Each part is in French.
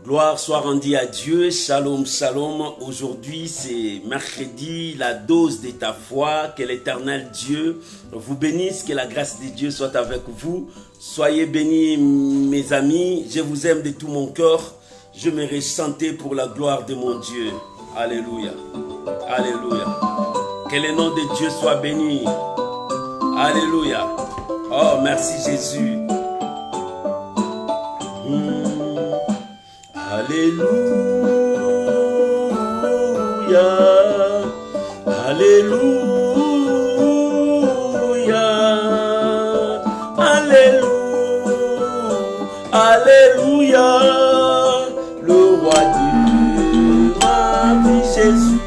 Gloire soit rendue à Dieu, shalom, shalom. Aujourd'hui c'est mercredi, la dose de ta foi. Que l'éternel Dieu vous bénisse, que la grâce de Dieu soit avec vous. Soyez bénis mes amis, je vous aime de tout mon cœur. Je me ressentais pour la gloire de mon Dieu. Alléluia, alléluia. Que le nom de Dieu soit béni. Alléluia. Oh merci Jésus. Alléluia, alléluia, alléluia, alléluia, le roi de ma vie Jésus.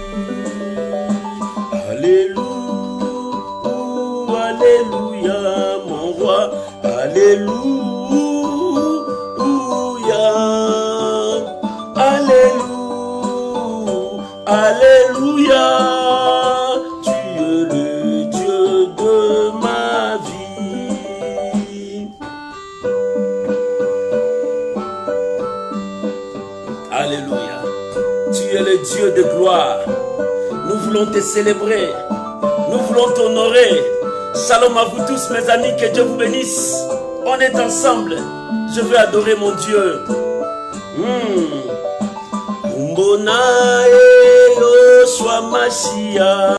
Alléluia, alléluia, mon roi, alléluia. Alléluia, tu es le Dieu de ma vie. Alléluia, tu es le Dieu de gloire. Nous voulons te célébrer, nous voulons t'honorer. Shalom à vous tous mes amis, que Dieu vous bénisse. On est ensemble, je veux adorer mon Dieu. Mbonae Yoshua Mashiach,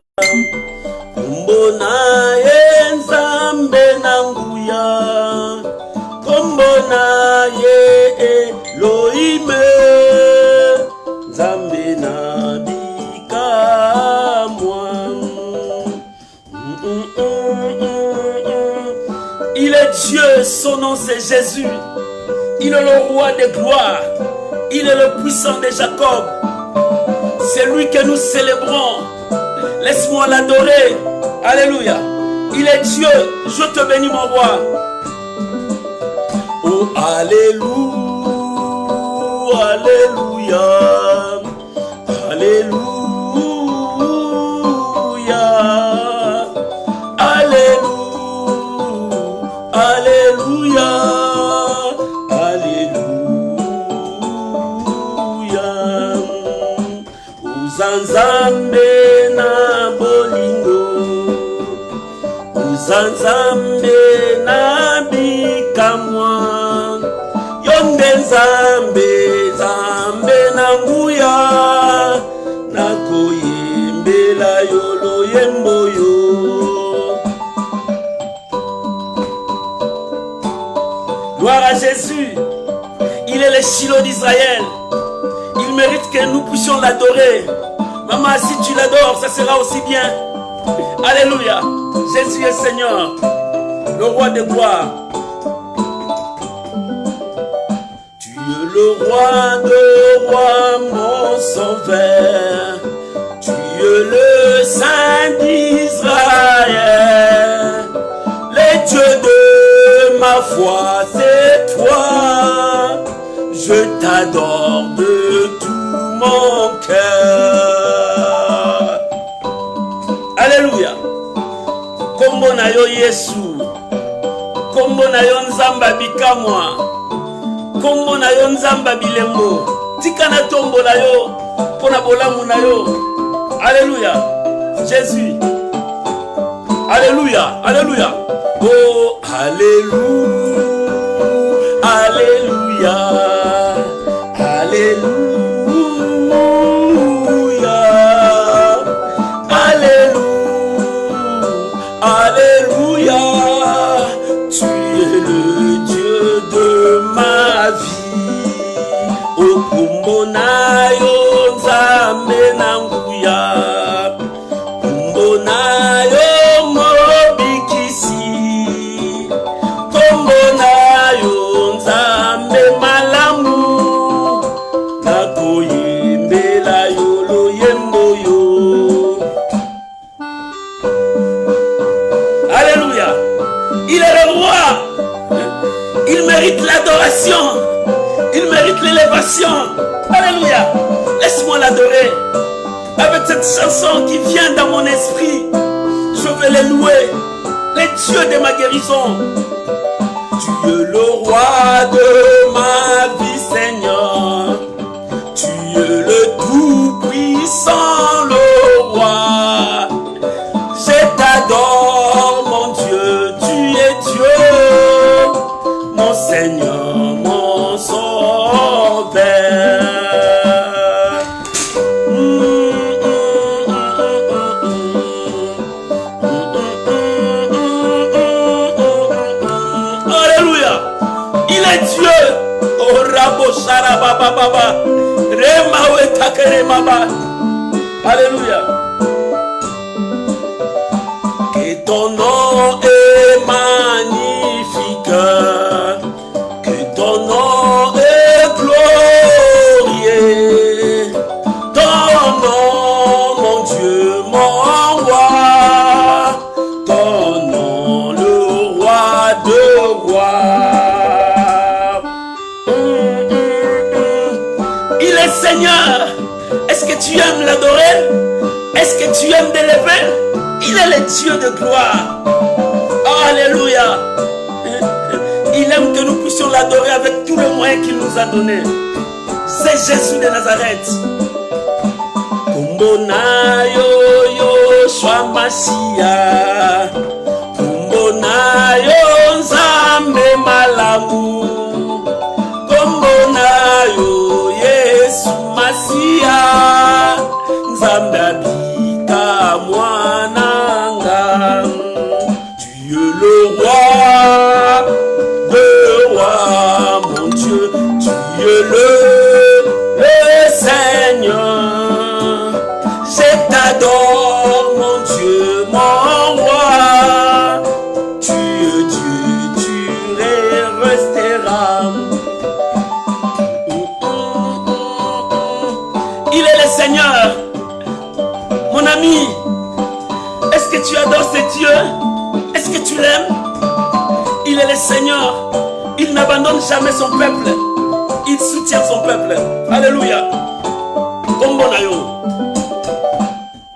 Mbonae Nzambe Nanguya, Kombonae Elohime, Nzambe Nabika moi. Il est Dieu, son nom c'est Jésus. Il est le roi de gloire. Il est le puissant de Jacob. C'est lui que nous célébrons. Laisse-moi l'adorer. Alléluia. Il est Dieu. Je te bénis mon roi. Oh alléluia. Alléluia. Alléluia. Alléluia. Alléluia. Uzanzambe na bolingo, Uzanzambe na bikamwa, Yonde Nzambe, Zambe na nguya, Nakoyembela yolo yemboyo. Gloire à Jésus, il est le Shiloh d'Israël. Il mérite que nous puissions l'adorer. Maman, si tu l'adores, ça sera aussi bien. Alléluia. Jésus est Seigneur, le roi de gloire. Tu es le roi de rois, mon sauveur. Tu es le Saint d'Israël. Le Dieu de ma foi, c'est toi. Je t'adore de tout mon cœur. Alléluia. Kombo na yo Yesu. Kombo na yo Nzamba bikamwa. Kombo na yo Nzamba bilembo. Tika na tombo na yo. Pona bolamu na yo. Alléluia. Jésus. Alléluia. Alléluia. Oh, alléluia. Alléluia. Alléluia, Alléluia, Alléluia, tu es le Dieu de ma vie. Okumbonayo Nzambe Nanguya, Kumbonayo Mobikisi, Kumbonayo Nzambe Malamu. Alléluia. Il est le roi. Il mérite l'adoration. Il mérite l'élévation. Alléluia. Laisse-moi l'adorer. Avec cette chanson qui vient dans mon esprit, je vais le louer. Le Dieu de ma guérison. Tu es le roi de ma vie, Seigneur. Alléluia. Que ton nom est magnifique, que ton nom est glorieux, ton nom, mon Dieu, mon roi, ton nom, le roi de rois. Il est Seigneur. Est-ce que tu aimes l'adorer? Est-ce que tu aimes d'élever? Il est le Dieu de gloire. Alléluia. Il aime que nous puissions l'adorer avec tous les moyens qu'il nous a donnés. C'est Jésus de Nazareth. Kumbona yo Yoshua Masia. Kumbona yo Nzambe Malamu. Kumbona yo Yesu Masia. Nzambe habita mwananga. Tu es le roi de rois, mon Dieu. Tu es le Seigneur. Je t'adore, mon Dieu, mon roi. Tu es Dieu, tu resteras. Il est le Seigneur. Mon ami, est-ce que tu adores ce Dieu? Est-ce que tu l'aimes? Il est le Seigneur. Il n'abandonne jamais son peuple. Il soutient son peuple. Alléluia. Kombonayo.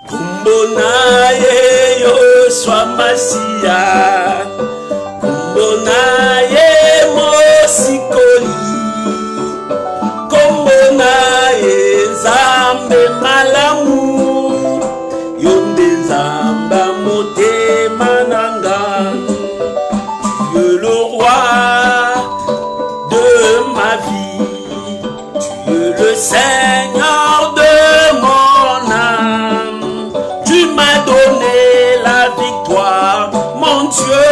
Kombonaye Yoshua Masia. Kombonaye Mosikoli. Kombonaye Nzambe Malamu. Yonde Nzamba Motema Nanga. Tu es le roi de ma vie. Tu es le Seigneur de mon âme. Tu m'as donné la victoire, mon Dieu.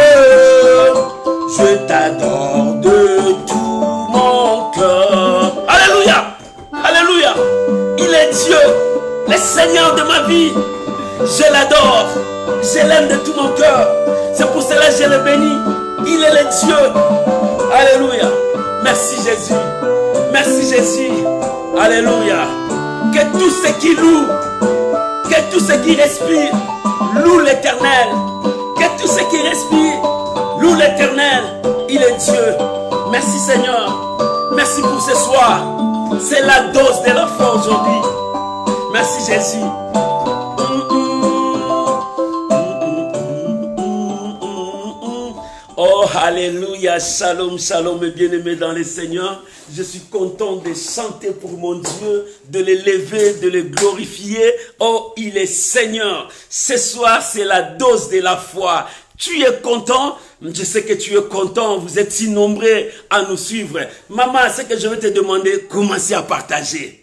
Je t'adore de tout mon cœur. Alléluia. Alléluia. Il est Dieu, le Seigneur de ma vie. Je l'adore. Je l'aime de tout mon cœur. C'est pour cela que je le bénis. Il est le Dieu. Alléluia. Merci Jésus. Merci Jésus. Alléluia. Que tous ceux qui louent, que tous ceux qui respirent, louent l'Éternel. Que tous ceux qui respirent, louent l'Éternel. Il est Dieu. Merci Seigneur. Merci pour ce soir. C'est la dose de la foi aujourd'hui. Merci Jésus. Oh, alléluia, shalom, shalom, mes bien-aimés dans le Seigneur. Je suis content de chanter pour mon Dieu, de l'élever, de le glorifier. Oh, il est Seigneur. Ce soir, c'est la dose de la foi. Tu es content? Je sais que tu es content. Vous êtes si nombreux à nous suivre. Maman, ce que je vais te demander, commencez à partager.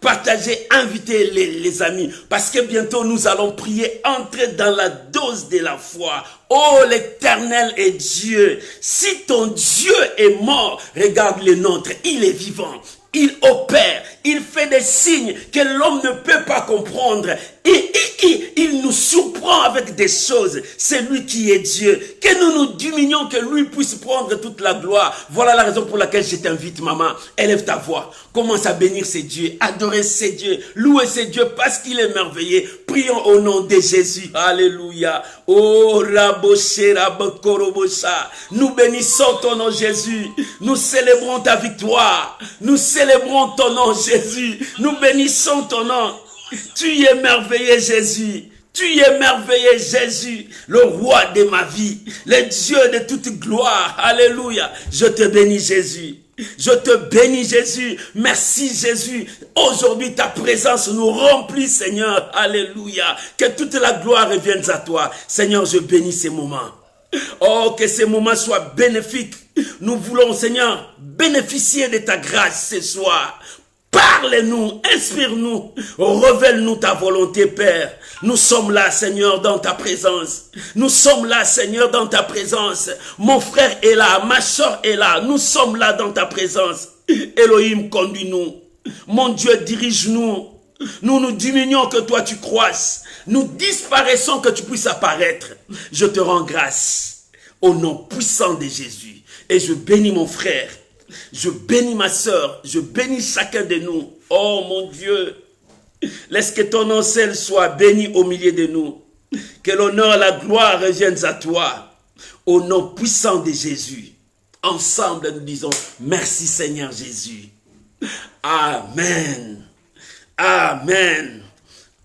Partagez, invitez les amis, parce que bientôt nous allons prier, entrer dans la dose de la foi. Oh, l'Éternel est Dieu. Si ton Dieu est mort, regarde le nôtre, il est vivant. Il opère, il fait des signes que l'homme ne peut pas comprendre. Et il nous surprend avec des choses. C'est lui qui est Dieu. Que nous nous diminuions, que lui puisse prendre toute la gloire. Voilà la raison pour laquelle je t'invite, maman. Élève ta voix. Commence à bénir ces dieux, adorer ces dieux, louer ces dieux parce qu'il est merveilleux. Prions au nom de Jésus. Alléluia. Oh, Raboshe, Rabokorobosa. Nous bénissons ton nom, Jésus. Nous célébrons ta victoire. Nous célébrons ton nom, Jésus. Nous bénissons ton nom. Tu es merveilleux, Jésus. Tu es merveilleux, Jésus, le roi de ma vie, le Dieu de toute gloire. Alléluia. Je te bénis, Jésus. Je te bénis, Jésus. Merci, Jésus. Aujourd'hui, ta présence nous remplit, Seigneur. Alléluia. Que toute la gloire revienne à toi. Seigneur, je bénis ces moments. Oh, que ces moments soient bénéfiques. Nous voulons, Seigneur, bénéficier de ta grâce ce soir. Parle-nous, inspire-nous, révèle-nous ta volonté, Père. Nous sommes là, Seigneur, dans ta présence. Nous sommes là, Seigneur, dans ta présence. Mon frère est là, ma soeur est là. Nous sommes là dans ta présence. Elohim, conduis-nous. Mon Dieu, dirige-nous. Nous nous diminuons, que toi tu croisses. Nous disparaissons, que tu puisses apparaître. Je te rends grâce au nom puissant de Jésus. Et je bénis mon frère. Je bénis ma soeur. Je bénis chacun de nous. Oh mon Dieu, laisse que ton nom seul soit béni au milieu de nous. Que l'honneur et la gloire reviennent à toi. Au nom puissant de Jésus. Ensemble, nous disons merci Seigneur Jésus. Amen. Amen.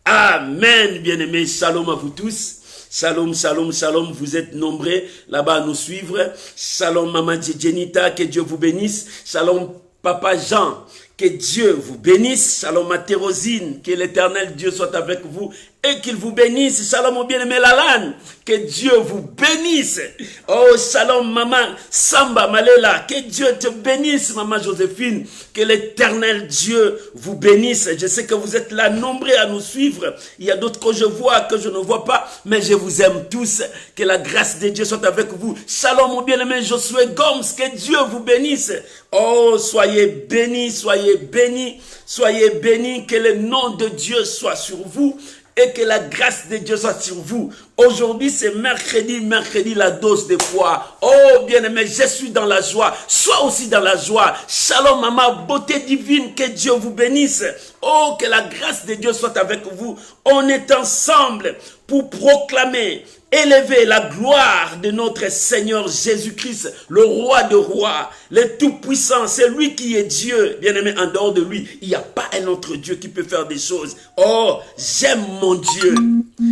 Amen. Bien-aimés, shalom à vous tous. Shalom, shalom, shalom. Vous êtes nombreux là-bas à nous suivre. Shalom, Maman Djenita, que Dieu vous bénisse. Shalom, Papa Jean, que Dieu vous bénisse. Shalom, Matérosine, que l'Éternel Dieu soit avec vous et qu'il vous bénisse. Shalom, mon bien-aimé Lalan, que Dieu vous bénisse. Oh, shalom, Maman Samba Malela, que Dieu te bénisse, Maman Joséphine. Que l'Éternel Dieu vous bénisse. Je sais que vous êtes là nombreux à nous suivre. Il y a d'autres que je vois, que je ne vois pas, mais je vous aime tous. Que la grâce de Dieu soit avec vous. Shalom, mon bien-aimé Josué Gomes, que Dieu vous bénisse. Oh, soyez bénis, soyez bénis, soyez bénis. Que le nom de Dieu soit sur vous. Et que la grâce de Dieu soit sur vous. Aujourd'hui, c'est mercredi, la dose de foi. Oh, bien-aimé, je suis dans la joie. Sois aussi dans la joie. Shalom, maman, beauté divine, que Dieu vous bénisse. Oh, que la grâce de Dieu soit avec vous. On est ensemble pour proclamer, élever la gloire de notre Seigneur Jésus-Christ, le roi de rois, le tout-puissant. C'est lui qui est Dieu. Bien-aimé, en dehors de lui, il n'y a pas un autre Dieu qui peut faire des choses. Oh, j'aime mon Dieu.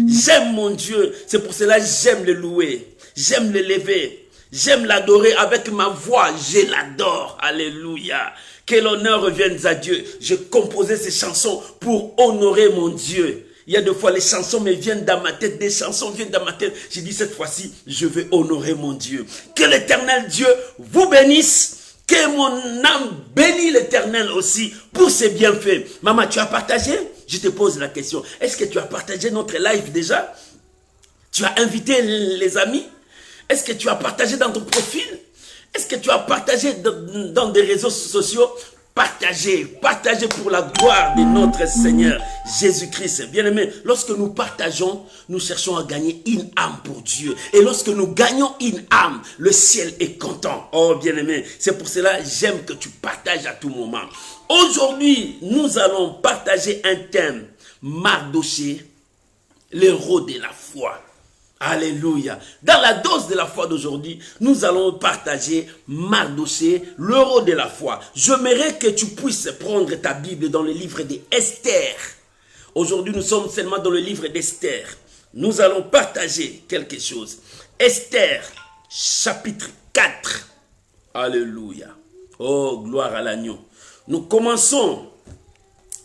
J'aime mon Dieu. C'est pour cela que j'aime le louer. J'aime l'élever. J'aime l'adorer avec ma voix. Je l'adore. Alléluia. Que l'honneur revienne à Dieu. Je composais ces chansons pour honorer mon Dieu. Il y a des fois, les chansons me viennent dans ma tête, des chansons viennent dans ma tête. J'ai dit, cette fois-ci, je vais honorer mon Dieu. Que l'Éternel Dieu vous bénisse. Que mon âme bénisse l'Éternel aussi pour ses bienfaits. Maman, tu as partagé? Je te pose la question. Est-ce que tu as partagé notre live déjà? Tu as invité les amis? Est-ce que tu as partagé dans ton profil? Est-ce que tu as partagé dans des réseaux sociaux? Partagez, partagez pour la gloire de notre Seigneur Jésus-Christ. Bien-aimés, lorsque nous partageons, nous cherchons à gagner une âme pour Dieu. Et lorsque nous gagnons une âme, le ciel est content. Oh, bien-aimés, c'est pour cela que j'aime que tu partages à tout moment. Aujourd'hui, nous allons partager un thème, Mardochée, l'héros de la foi. Alléluia. Dans la dose de la foi d'aujourd'hui, nous allons partager Mardochée, l'héros de la foi. J'aimerais que tu puisses prendre ta Bible dans le livre d'Esther. Aujourd'hui, nous sommes seulement dans le livre d'Esther. Nous allons partager quelque chose. Esther, chapitre 4. Alléluia. Oh, gloire à l'agneau. Nous commençons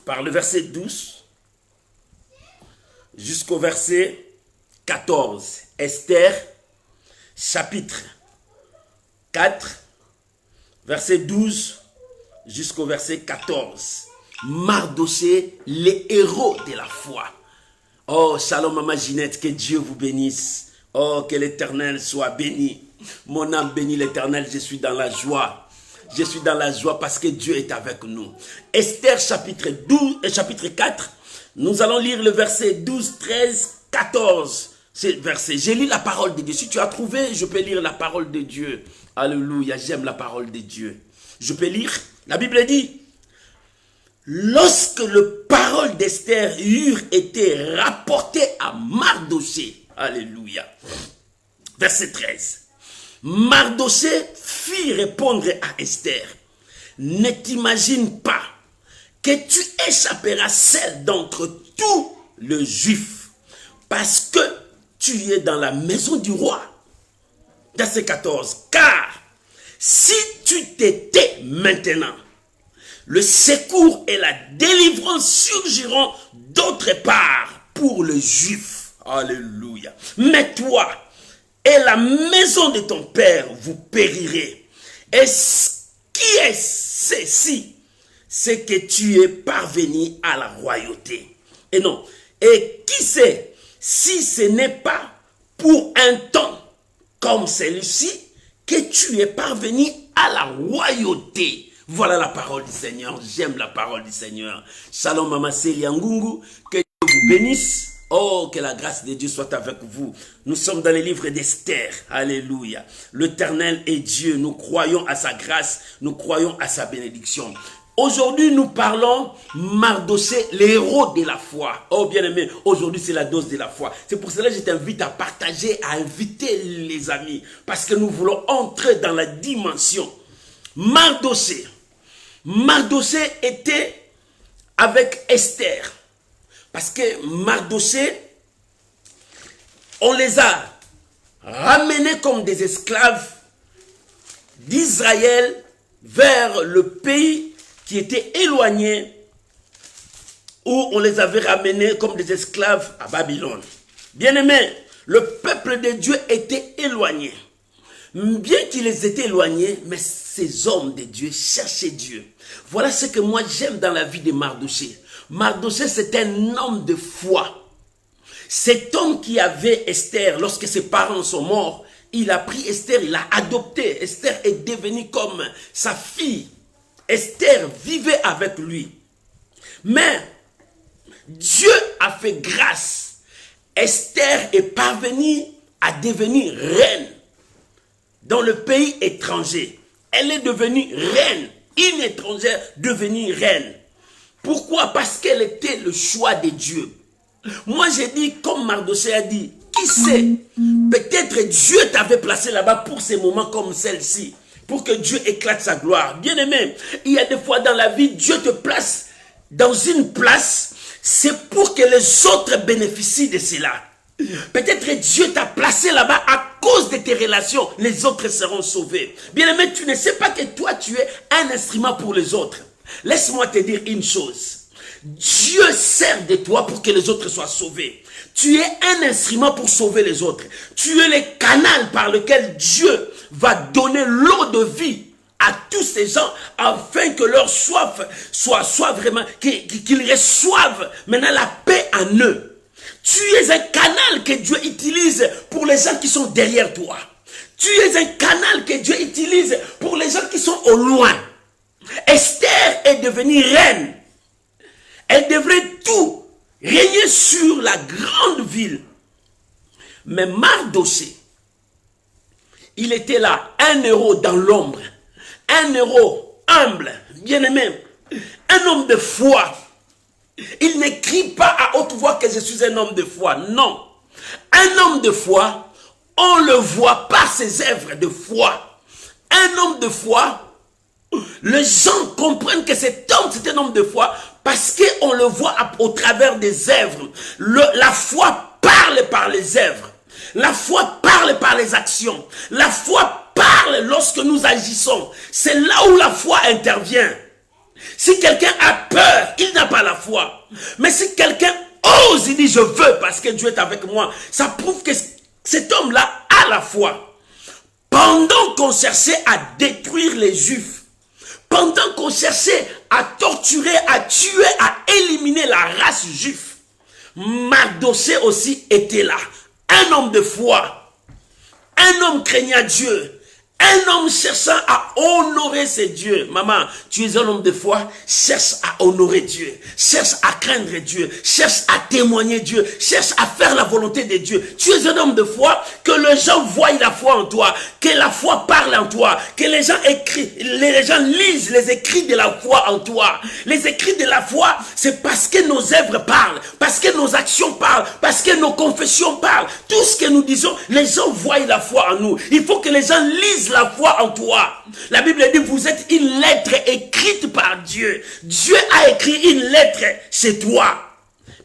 par le verset 12 jusqu'au verset 14. Esther, chapitre 4, verset 12 jusqu'au verset 14. Mardochée, les héros de la foi. Oh, shalom, maman Ginette, que Dieu vous bénisse. Oh, que l'Éternel soit béni. Mon âme bénit l'Éternel, je suis dans la joie. Je suis dans la joie parce que Dieu est avec nous. Esther, chapitre 4, nous allons lire le verset 12, 13, 14. C'est verset. J'ai lu la parole de Dieu. Si tu as trouvé, je peux lire la parole de Dieu. Alléluia, j'aime la parole de Dieu. Je peux lire. La Bible dit, lorsque les paroles d'Esther eurent été rapportées à Mardochée. Alléluia. Verset 13. Mardochée fit répondre à Esther, ne t'imagine pas que tu échapperas seul d'entre tous les Juifs, parce que tu es dans la maison du roi. Verset 14. Car si tu t'étais maintenant, le secours et la délivrance surgiront d'autre part pour les Juifs. Alléluia. Mais toi et la maison de ton père, vous périrez. Et qui est ceci? C'est que tu es parvenu à la royauté. Et non. Et qui sait si ce n'est pas pour un temps comme celui-ci que tu es parvenu à la royauté. Voilà la parole du Seigneur. J'aime la parole du Seigneur. Shalom Mama Célia Ngungu. Que Dieu vous bénisse. Oh, que la grâce de Dieu soit avec vous. Nous sommes dans les livres d'Esther. Alléluia. L'Éternel est Dieu. Nous croyons à sa grâce. Nous croyons à sa bénédiction. Aujourd'hui, nous parlons Mardochée, les héros de la foi. Oh, bien-aimé, aujourd'hui, c'est la dose de la foi. C'est pour cela que je t'invite à partager, à inviter les amis. Parce que nous voulons entrer dans la dimension. Mardochée. Mardochée était avec Esther. Parce que Mardochée, on les a ramenés comme des esclaves d'Israël vers le pays qui était éloigné, où on les avait ramenés comme des esclaves à Babylone. Bien-aimés, le peuple de Dieu était éloigné. Bien qu'ils étaient éloignés, mais ces hommes de Dieu cherchaient Dieu. Voilà ce que moi j'aime dans la vie de Mardochée. Mardochée, c'est un homme de foi. Cet homme qui avait Esther, lorsque ses parents sont morts, il a pris Esther, il l'a adoptée. Esther est devenue comme sa fille. Esther vivait avec lui. Mais Dieu a fait grâce. Esther est parvenue à devenir reine dans le pays étranger. Elle est devenue reine. Une étrangère devenue reine. Pourquoi? Parce qu'elle était le choix de Dieu. Moi j'ai dit, comme Mardochée a dit, qui sait, peut-être Dieu t'avait placé là-bas pour ces moments comme celle-ci. Pour que Dieu éclate sa gloire. Bien-aimé, il y a des fois dans la vie, Dieu te place dans une place, c'est pour que les autres bénéficient de cela. Peut-être Dieu t'a placé là-bas à cause de tes relations, les autres seront sauvés. Bien-aimé, tu ne sais pas que toi, tu es un instrument pour les autres. Laisse-moi te dire une chose. Dieu sert de toi pour que les autres soient sauvés. Tu es un instrument pour sauver les autres. Tu es le canal par lequel Dieu va donner l'eau de vie à tous ces gens afin que leur soif soit vraiment, qu'ils reçoivent maintenant la paix en eux. Tu es un canal que Dieu utilise pour les gens qui sont derrière toi. Tu es un canal que Dieu utilise pour les gens qui sont au loin. Esther est devenue reine. Elle devrait tout régner sur la grande ville. Mais Mardochée, il était là, un héros dans l'ombre, un héros humble, bien-aimé, un homme de foi. Il n'écrit pas à haute voix que je suis un homme de foi, non. Un homme de foi, on le voit par ses œuvres de foi. Un homme de foi, les gens comprennent que cet homme, c'est un homme de foi parce qu'on le voit au travers des œuvres. La foi parle par les œuvres. La foi parle par les actions. La foi parle lorsque nous agissons. C'est là où la foi intervient. Si quelqu'un a peur, il n'a pas la foi. Mais si quelqu'un ose, il dit je veux parce que Dieu est avec moi. Ça prouve que cet homme-là a la foi. Pendant qu'on cherchait à détruire les Juifs, pendant qu'on cherchait à torturer, à tuer, à éliminer la race juive, Mardochée aussi était là. Un homme de foi, un homme craignant Dieu, un homme cherchant à honorer ses dieux. Maman, tu es un homme de foi, cherche à honorer Dieu, cherche à craindre Dieu, cherche à témoigner Dieu, cherche à faire la volonté de Dieu. Tu es un homme de foi, que les gens voient la foi en toi, que la foi parle en toi, que les gens lisent les écrits de la foi en toi. Les écrits de la foi, c'est parce que nos œuvres parlent, parce que nos actions parlent, parce que nos confessions parlent. Tout ce que nous disons, les gens voient la foi en nous. Il faut que les gens lisent la foi en toi. La Bible dit, vous êtes une lettre écrite par Dieu. Dieu a écrit une lettre chez toi.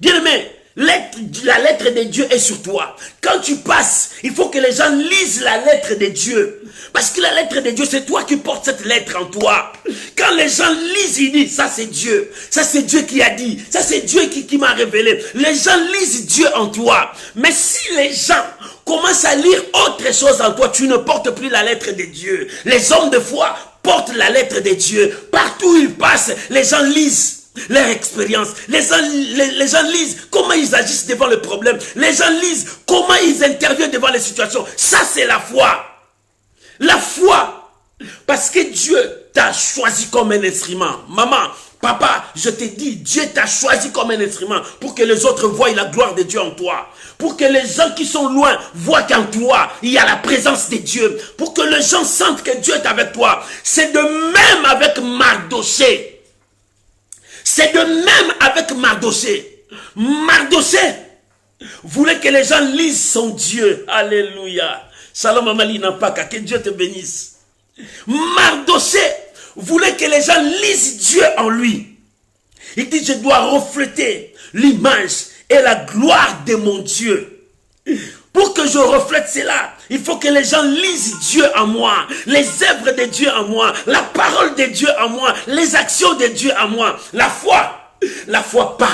Bien-aimé, la lettre de Dieu est sur toi. Quand tu passes, il faut que les gens lisent la lettre de Dieu. Parce que la lettre de Dieu, c'est toi qui portes cette lettre en toi. Quand les gens lisent, ils disent, ça c'est Dieu. Ça c'est Dieu qui a dit. Ça c'est Dieu qui m'a révélé. Les gens lisent Dieu en toi. Mais si les gens commencent à lire autre chose en toi, tu ne portes plus la lettre de Dieu. Les hommes de foi portent la lettre de Dieu. Partout où ils passent, les gens lisent leur expérience. Les gens lisent comment ils agissent devant le problème. Les gens lisent comment ils interviennent devant les situations. Ça, c'est la foi. La foi Parce que Dieu t'a choisi comme un instrument. Maman, papa, je te dis, Dieu t'a choisi comme un instrument pour que les autres voient la gloire de Dieu en toi. Pour que les gens qui sont loin voient qu'en toi, il y a la présence de Dieu. Pour que les gens sentent que Dieu est avec toi. C'est de même avec Mardoché. C'est de même avec Mardoché. Mardoché voulait que les gens lisent son Dieu. Alléluia. Shalom Amalina Paka, que Dieu te bénisse. Mardoché voulait que les gens lisent Dieu en lui. Il dit, je dois refléter l'image et la gloire de mon Dieu. Pour que je reflète cela, il faut que les gens lisent Dieu en moi, les œuvres de Dieu en moi, la parole de Dieu en moi, les actions de Dieu en moi. La foi parle.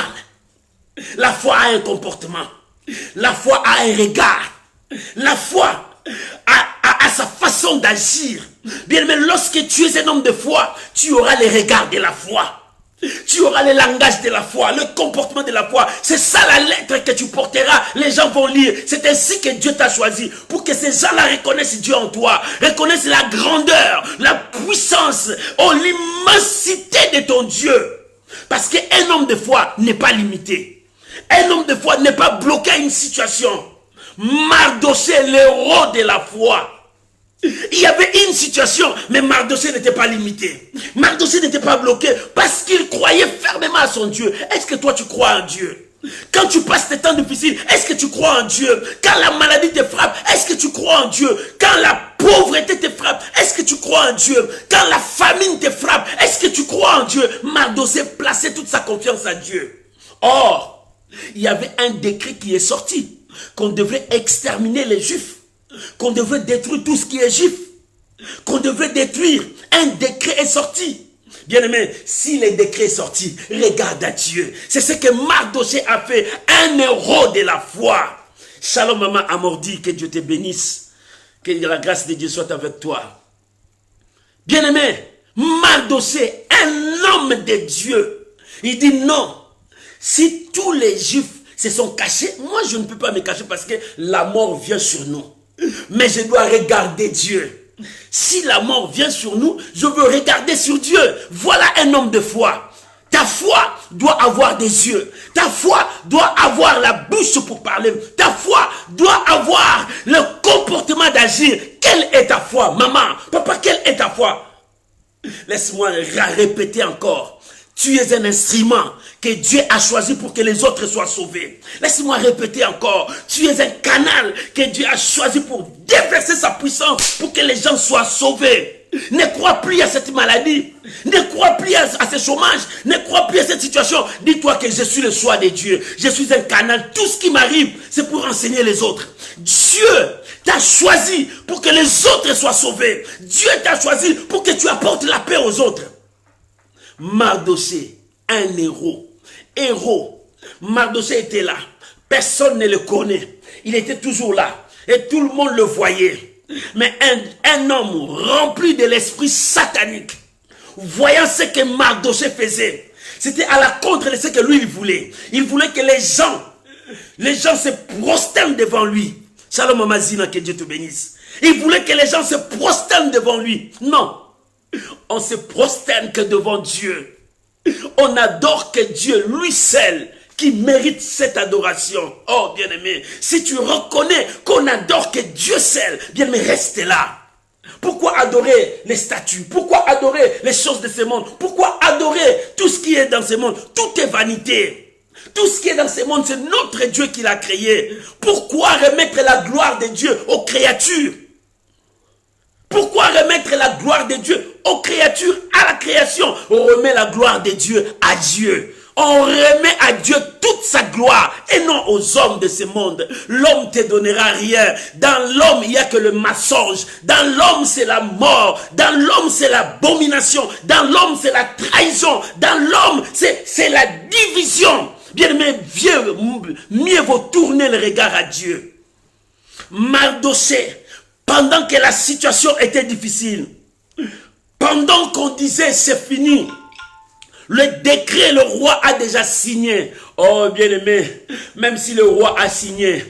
La foi a un comportement. La foi a un regard. La foi a sa façon d'agir. Bien, mais lorsque tu es un homme de foi, tu auras les regards de la foi. Tu auras le langage de la foi, le comportement de la foi. C'est ça la lettre que tu porteras. Les gens vont lire. C'est ainsi que Dieu t'a choisi. Pour que ces gens-là reconnaissent Dieu en toi. Reconnaissent la grandeur, la puissance, l'immensité de ton Dieu. Parce qu'un homme de foi n'est pas limité. Un homme de foi n'est pas bloqué à une situation. Mardoché, l'héros de la foi. Il y avait une situation, mais Mardoché n'était pas limité. Mardoché n'était pas bloqué parce qu'il croyait fermement à son Dieu. Est-ce que toi tu crois en Dieu? Quand tu passes des temps difficiles, est-ce que tu crois en Dieu? Quand la maladie te frappe, est-ce que tu crois en Dieu? Quand la pauvreté te frappe, est-ce que tu crois en Dieu? Quand la famine te frappe, est-ce que tu crois en Dieu? Mardoché plaçait toute sa confiance en Dieu. Or, il y avait un décret qui est sorti, qu'on devrait exterminer les Juifs. Qu'on devrait détruire tout ce qui est juif. Qu'on devrait détruire. Un décret est sorti. Bien-aimé, si le décret est sorti, regarde à Dieu. C'est ce que Mardoché a fait. Un héros de la foi. Shalom maman Amordi, que Dieu te bénisse. Que la grâce de Dieu soit avec toi. Bien-aimé, Mardoché, un homme de Dieu. Il dit non. Si tous les juifs se sont cachés, moi je ne peux pas me cacher parce que la mort vient sur nous. Mais je dois regarder Dieu. Si la mort vient sur nous, je veux regarder sur Dieu. Voilà un homme de foi. Ta foi doit avoir des yeux. Ta foi doit avoir la bouche pour parler. Ta foi doit avoir le comportement d'agir. Quelle est ta foi, maman, papa, quelle est ta foi? Laisse-moi répéter encore. Tu es un instrument que Dieu a choisi pour que les autres soient sauvés. Laisse-moi répéter encore. Tu es un canal que Dieu a choisi pour déverser sa puissance pour que les gens soient sauvés. Ne crois plus à cette maladie. Ne crois plus à ce chômage. Ne crois plus à cette situation. Dis-toi que je suis le choix de Dieu. Je suis un canal. Tout ce qui m'arrive, c'est pour enseigner les autres. Dieu t'a choisi pour que les autres soient sauvés. Dieu t'a choisi pour que tu apportes la paix aux autres. Mardoché, un héros. Héros. Mardoché était là. Personne ne le connaît. Il était toujours là. Et tout le monde le voyait. Mais un homme rempli de l'esprit satanique, voyant ce que Mardoché faisait, c'était à la contre de ce que lui il voulait. Il voulait que les gens se prosternent devant lui. Shalom Amazina, que Dieu te bénisse. Il voulait que les gens se prosternent devant lui. Non. On se prosterne que devant Dieu. On adore que Dieu, lui seul, qui mérite cette adoration. Oh, bien-aimé, si tu reconnais qu'on adore que Dieu seul, bien-aimé, reste là. Pourquoi adorer les statues? Pourquoi adorer les choses de ce monde? Pourquoi adorer tout ce qui est dans ce monde? Tout est vanité. Tout ce qui est dans ce monde, c'est notre Dieu qui l'a créé. Pourquoi remettre la gloire de Dieu aux créatures? Pourquoi remettre la gloire de Dieu aux créatures, à la création? On remet la gloire de Dieu à Dieu. On remet à Dieu toute sa gloire et non aux hommes de ce monde. L'homme te donnera rien. Dans l'homme, il n'y a que le mensonge. Dans l'homme, c'est la mort. Dans l'homme, c'est l'abomination. Dans l'homme, c'est la trahison. Dans l'homme, c'est la division. Bien aimé, mieux vaut tourner le regard à Dieu. Mardoché, pendant que la situation était difficile, pendant qu'on disait c'est fini, le décret, le roi a déjà signé. Oh bien-aimé, même si le roi a signé,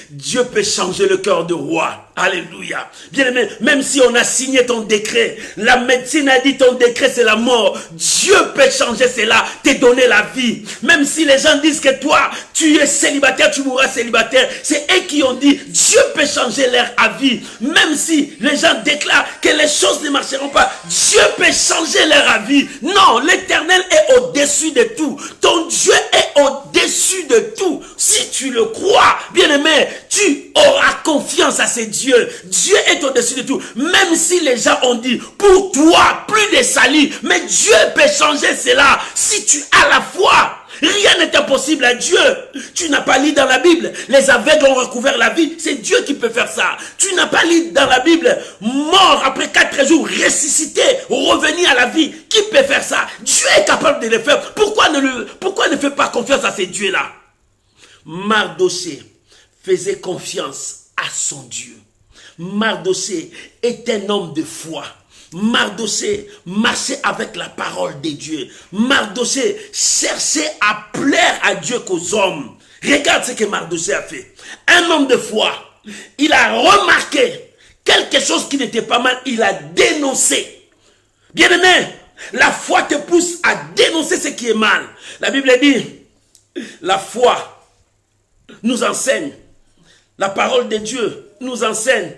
Dieu peut changer le cœur de roi. Alléluia. Bien-aimé, même si on a signé ton décret, la médecine a dit ton décret c'est la mort, Dieu peut changer cela, te donner la vie. Même si les gens disent que toi, tu es célibataire, tu mourras célibataire, c'est eux qui ont dit, Dieu peut changer leur avis. Même si les gens déclarent que les choses ne marcheront pas, Dieu peut changer leur avis. Non, l'Éternel est au-dessus de tout. Ton Dieu est au-dessus de tout. Si tu le crois, bien-aimé, tu auras confiance à ces dieux. Dieu est au-dessus de tout. Même si les gens ont dit, pour toi, plus de salut, mais Dieu peut changer cela. Si tu as la foi, rien n'est impossible à Dieu. Tu n'as pas lu dans la Bible, les aveugles ont recouvert la vie. C'est Dieu qui peut faire ça. Tu n'as pas lu dans la Bible, mort après 4 jours, ressuscité, revenir à la vie. Qui peut faire ça? Dieu est capable de le faire. Pourquoi ne fais pas confiance à ces dieux-là? Mardoché faisait confiance à son Dieu. Mardoché est un homme de foi. Mardoché marchait avec la parole de Dieu. Mardoché cherchait à plaire à Dieu qu'aux hommes. Regarde ce que Mardoché a fait. Un homme de foi, il a remarqué quelque chose qui n'était pas mal, il a dénoncé. Bien-aimé, la foi te pousse à dénoncer ce qui est mal. La Bible dit, la foi nous enseigne, la parole de Dieu nous enseigne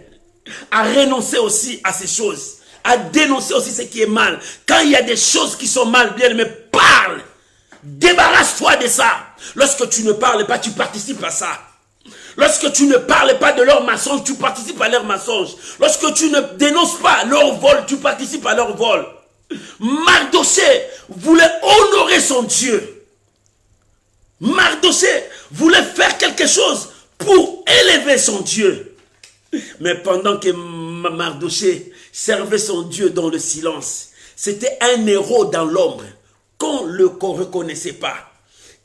à renoncer aussi à ces choses, à dénoncer aussi ce qui est mal. Quand il y a des choses qui sont mal, bien aimé, parle. Débarrasse-toi de ça. Lorsque tu ne parles pas, tu participes à ça. Lorsque tu ne parles pas de leurs mensonges, tu participes à leurs mensonges. Lorsque tu ne dénonces pas leur vol, tu participes à leur vol. Mardoché voulait honorer son Dieu. Mardoché voulait faire quelque chose pour élever son Dieu. Mais pendant que Mardoché servait son Dieu dans le silence, c'était un héros dans l'ombre qu'on ne le reconnaissait pas.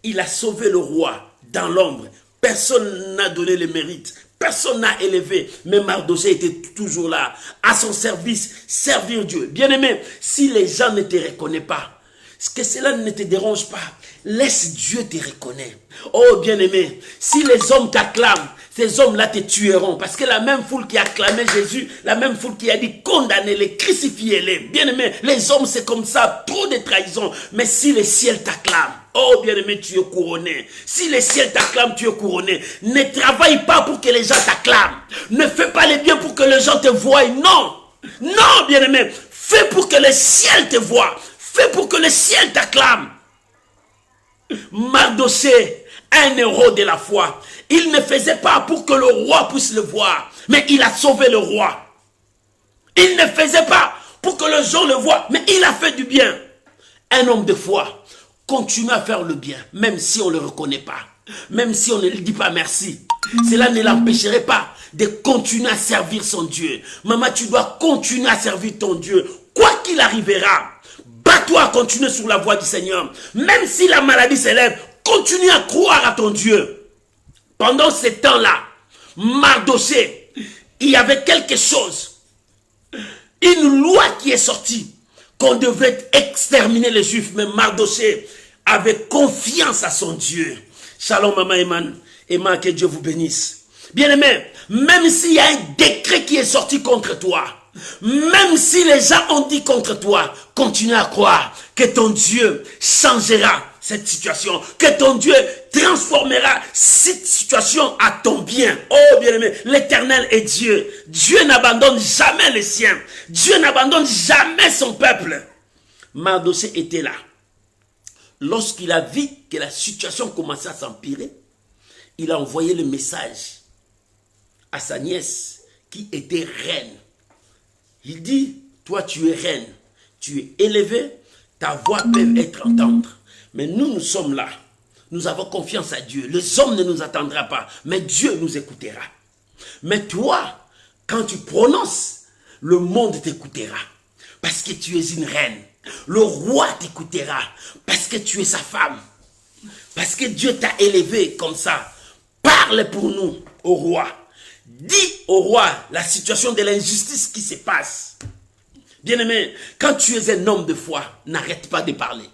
Il a sauvé le roi dans l'ombre. Personne n'a donné le mérite. Personne n'a élevé. Mais Mardoché était toujours là, à son service, servir Dieu. Bien-aimé, si les gens ne te reconnaissent pas, que cela ne te dérange pas, laisse Dieu te reconnaître. Oh bien-aimé, si les hommes t'acclament, ces hommes-là te tueront. Parce que la même foule qui a acclamé Jésus, la même foule qui a dit condamnez-les, crucifiez-les. Bien-aimé, les hommes c'est comme ça, trop de trahison. Mais si le ciel t'acclame, oh bien-aimé, tu es couronné. Si le ciel t'acclame, tu es couronné. Ne travaille pas pour que les gens t'acclament. Ne fais pas les biens pour que les gens te voient. Non, non bien-aimé, fais pour que le ciel te voie. Fais pour que le ciel t'acclame. Mardoché, un héros de la foi. Il ne faisait pas pour que le roi puisse le voir, mais il a sauvé le roi. Il ne faisait pas pour que les gens le voient, mais il a fait du bien. Un homme de foi continue à faire le bien, même si on ne le reconnaît pas, même si on ne lui dit pas merci. Cela ne l'empêcherait pas de continuer à servir son Dieu. Maman, tu dois continuer à servir ton Dieu, quoi qu'il arrivera. Bats-toi à continuer sur la voie du Seigneur. Même si la maladie s'élève, continue à croire à ton Dieu. Pendant ce temps-là, Mardoché, il y avait quelque chose, une loi qui est sortie, qu'on devait exterminer les Juifs. Mais Mardoché avait confiance à son Dieu. Shalom, maman Eman. Eman, que Dieu vous bénisse. Bien-aimé, même s'il y a un décret qui est sorti contre toi, même si les gens ont dit contre toi, continue à croire que ton Dieu changera cette situation, que ton Dieu transformera cette situation à ton bien. Oh bien-aimé, l'Éternel est Dieu. Dieu n'abandonne jamais les siens. Dieu n'abandonne jamais son peuple. Mardoché était là. Lorsqu'il a vu que la situation commençait à s'empirer, il a envoyé le message à sa nièce qui était reine. Il dit, toi tu es reine, tu es élevée, ta voix peut être entendue. Mais nous, nous sommes là. Nous avons confiance à Dieu. Les hommes ne nous attendront pas, mais Dieu nous écoutera. Mais toi, quand tu prononces, le monde t'écoutera. Parce que tu es une reine. Le roi t'écoutera. Parce que tu es sa femme. Parce que Dieu t'a élevé comme ça. Parle pour nous au roi. Dis au roi la situation de l'injustice qui se passe. Bien-aimé, quand tu es un homme de foi, n'arrête pas de parler.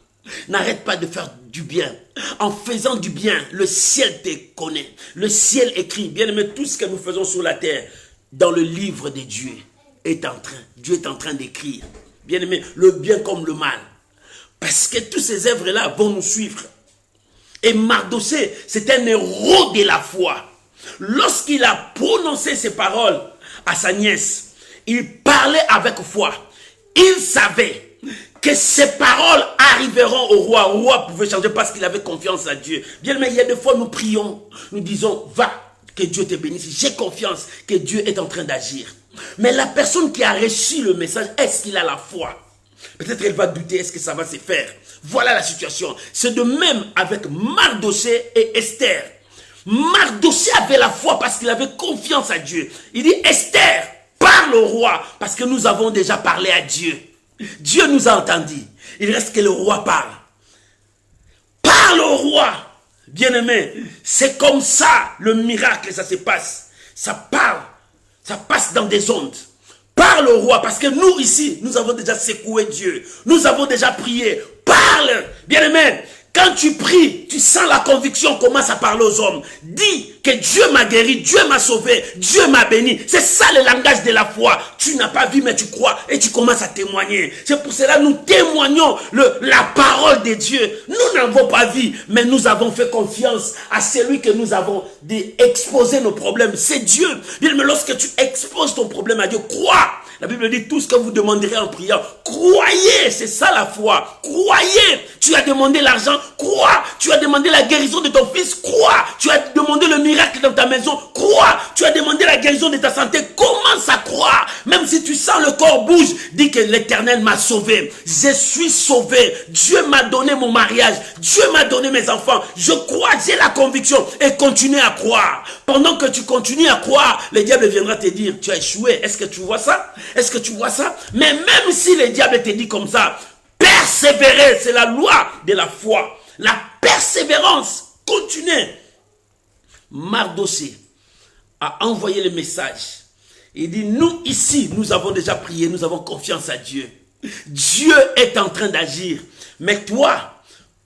N'arrête pas de faire du bien. En faisant du bien, le ciel te connaît. Le ciel écrit. Bien aimé, tout ce que nous faisons sur la terre, dans le livre de Dieu, Dieu est en train d'écrire. Bien aimé, le bien comme le mal. Parce que toutes ces œuvres-là vont nous suivre. Et Mardochée, c'est un héros de la foi. Lorsqu'il a prononcé ces paroles à sa nièce, il parlait avec foi. Il savait que ces paroles arriveront au roi. Le roi pouvait changer parce qu'il avait confiance à Dieu. Bien, mais il y a des fois nous prions, nous disons, va, que Dieu te bénisse. J'ai confiance que Dieu est en train d'agir. Mais la personne qui a reçu le message, est-ce qu'il a la foi? Peut-être elle va douter, est-ce que ça va se faire? Voilà la situation. C'est de même avec Mardochée et Esther. Mardochée avait la foi parce qu'il avait confiance à Dieu. Il dit, Esther, parle au roi parce que nous avons déjà parlé à Dieu. Dieu nous a entendus. Il reste que le roi parle. Parle au roi. Bien-aimé, c'est comme ça le miracle, ça se passe. Ça parle, ça passe dans des ondes. Parle au roi, parce que nous ici, nous avons déjà secoué Dieu. Nous avons déjà prié. Parle, bien-aimé. Quand tu pries, tu sens la conviction commence à parler aux hommes. Dis que Dieu m'a guéri, Dieu m'a sauvé, Dieu m'a béni. C'est ça le langage de la foi. Tu n'as pas vu, mais tu crois et tu commences à témoigner. C'est pour cela que nous témoignons la parole de Dieu. Nous n'avons pas vu, mais nous avons fait confiance à celui que nous avons exposé nos problèmes. C'est Dieu. Bien, mais lorsque tu exposes ton problème à Dieu, crois. La Bible dit tout ce que vous demanderez en priant. Croyez, c'est ça la foi. Croyez. Tu as demandé l'argent, crois. Tu as demandé la guérison de ton fils, crois. Tu as demandé le miracle dans ta maison, crois. Tu as demandé la guérison de ta santé, commence à croire. Même si tu sens le corps bouge, dis que l'Éternel m'a sauvé. Je suis sauvé. Dieu m'a donné mon mariage. Dieu m'a donné mes enfants. Je crois, j'ai la conviction. Et continue à croire. Pendant que tu continues à croire, le diable viendra te dire, tu as échoué. Est-ce que tu vois ça? Est-ce que tu vois ça? Mais même si le diable te dit comme ça, persévérer, c'est la loi de la foi. La persévérance, continuez. Mardochée a envoyé le message. Il dit, nous ici, nous avons déjà prié, nous avons confiance à Dieu. Dieu est en train d'agir. Mais toi,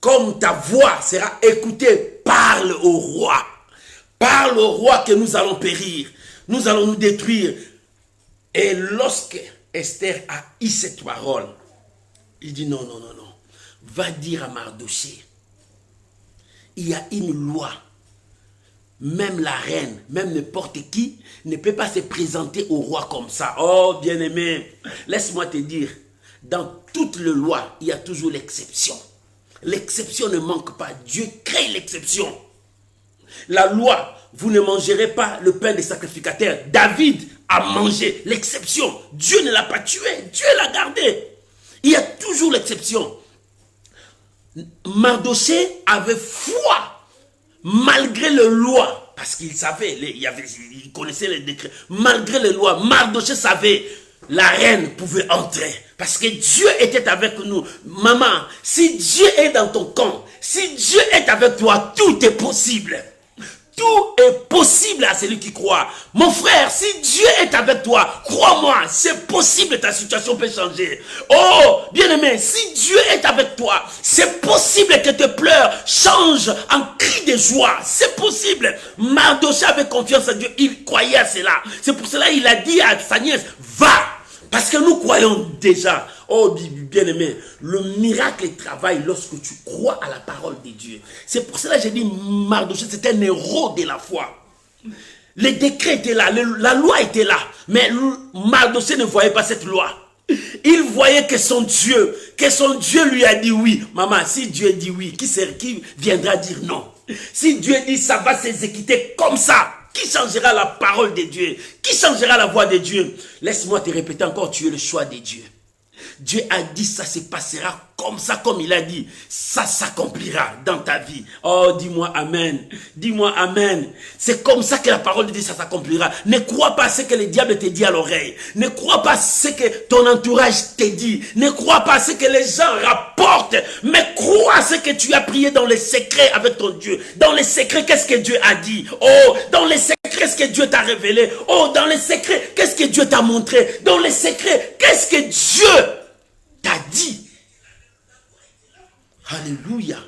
comme ta voix sera écoutée, parle au roi. Parle au roi que nous allons périr. Nous allons nous détruire. Et lorsque Esther a eu cette parole, il dit non, non, non, non. Va dire à Mardochée, il y a une loi. Même la reine, même n'importe qui, ne peut pas se présenter au roi comme ça. Oh, bien-aimé, laisse-moi te dire, dans toute les lois, il y a toujours l'exception. L'exception ne manque pas. Dieu crée l'exception. La loi, vous ne mangerez pas le pain des sacrificateurs. David a mangé l'exception. Dieu ne l'a pas tué, Dieu l'a gardé. Il y a toujours l'exception. Mardochée avait foi, malgré les lois, parce qu'il savait, il connaissait les décrets. Malgré les lois, Mardochée savait, la reine pouvait entrer, parce que Dieu était avec nous. Maman, si Dieu est dans ton camp, si Dieu est avec toi, tout est possible. Tout est possible à celui qui croit. Mon frère, si Dieu est avec toi, crois-moi, c'est possible, ta situation peut changer. Oh, bien-aimé, si Dieu est avec toi, c'est possible que tes pleurs changent en cris de joie. C'est possible. Mardochée avait confiance en Dieu, il croyait à cela. C'est pour cela qu'il a dit à sa nièce, va. Parce que nous croyons déjà. Oh, bien-aimé, le miracle travaille lorsque tu crois à la parole de Dieu. C'est pour cela que j'ai dit, Mardochée, c'est un héros de la foi. Les décrets étaient là, la loi était là. Mais Mardochée ne voyait pas cette loi. Il voyait que son Dieu lui a dit oui. Maman, si Dieu dit oui, qui viendra dire non? Si Dieu dit ça va s'exécuter comme ça, qui changera la parole de Dieu? Qui changera la voix de Dieu? Laisse-moi te répéter encore, tu es le choix de Dieu. Dieu a dit ça se passera comme ça, comme il a dit. Ça s'accomplira dans ta vie. Oh, dis-moi amen. Dis-moi amen. C'est comme ça que la parole de Dieu, ça s'accomplira. Ne crois pas ce que le diable te dit à l'oreille. Ne crois pas ce que ton entourage te dit. Ne crois pas ce que les gens rapportent. Mais crois ce que tu as prié dans les secrets avec ton Dieu. Dans les secrets, qu'est-ce que Dieu a dit? Oh, dans les secrets, qu'est-ce que Dieu t'a révélé? Oh, dans les secrets, qu'est-ce que Dieu t'a montré? Dans les secrets, qu'est-ce que Dieu t'a dit? Alléluia.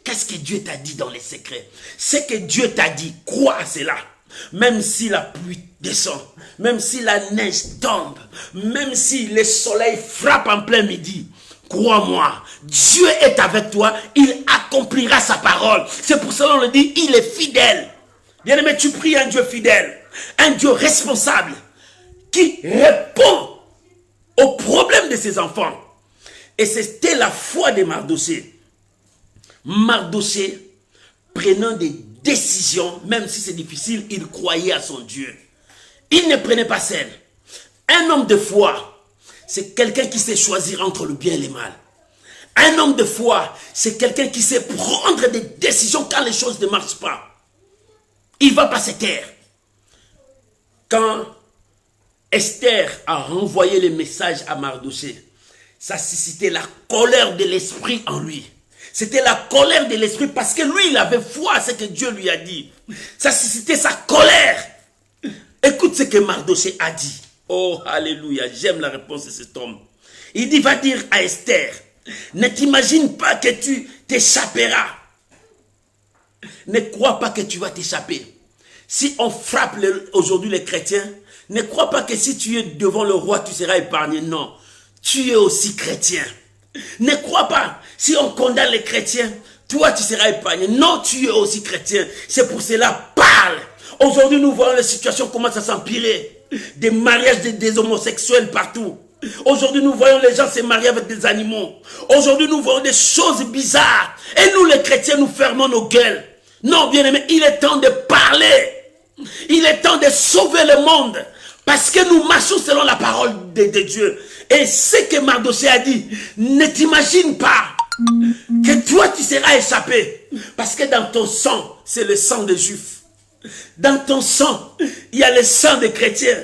Qu'est-ce que Dieu t'a dit dans les secrets? Ce que Dieu t'a dit, crois à cela. Même si la pluie descend, même si la neige tombe, même si le soleil frappe en plein midi, crois-moi, Dieu est avec toi, il accomplira sa parole. C'est pour cela qu'on le dit, il est fidèle. Bien-aimé, tu pries un Dieu fidèle, un Dieu responsable, qui répond aux problèmes de ses enfants. Et c'était la foi de Mardochée. Mardochée, prenant des décisions, même si c'est difficile, il croyait à son Dieu. Il ne prenait pas celle. Un homme de foi, c'est quelqu'un qui sait choisir entre le bien et le mal. Un homme de foi, c'est quelqu'un qui sait prendre des décisions quand les choses ne marchent pas. Il ne va pas se taire. Quand Esther a renvoyé le message à Mardochée, ça suscitait la colère de l'esprit en lui. C'était la colère de l'esprit parce que lui, il avait foi à ce que Dieu lui a dit. Ça suscitait sa colère. Écoute ce que Mardochée a dit. Oh, alléluia, j'aime la réponse de cet homme. Il dit, va dire à Esther, ne t'imagine pas que tu t'échapperas. Ne crois pas que tu vas t'échapper. Si on frappe aujourd'hui les chrétiens, ne crois pas que si tu es devant le roi, tu seras épargné. Non, tu es aussi chrétien. Ne crois pas, si on condamne les chrétiens, toi tu seras épargné. Non, tu es aussi chrétien. C'est pour cela, parle. Aujourd'hui, nous voyons la situation commence à s'empirer. Des mariages des homosexuels partout. Aujourd'hui, nous voyons les gens se marier avec des animaux. Aujourd'hui, nous voyons des choses bizarres. Et nous, les chrétiens, nous fermons nos gueules. Non, bien-aimé, il est temps de parler. Il est temps de sauver le monde. Parce que nous marchons selon la parole de Dieu. Et ce que Mardochée a dit, ne t'imagine pas que toi, tu seras échappé. Parce que dans ton sang, c'est le sang des Juifs. Dans ton sang, il y a le sang des chrétiens.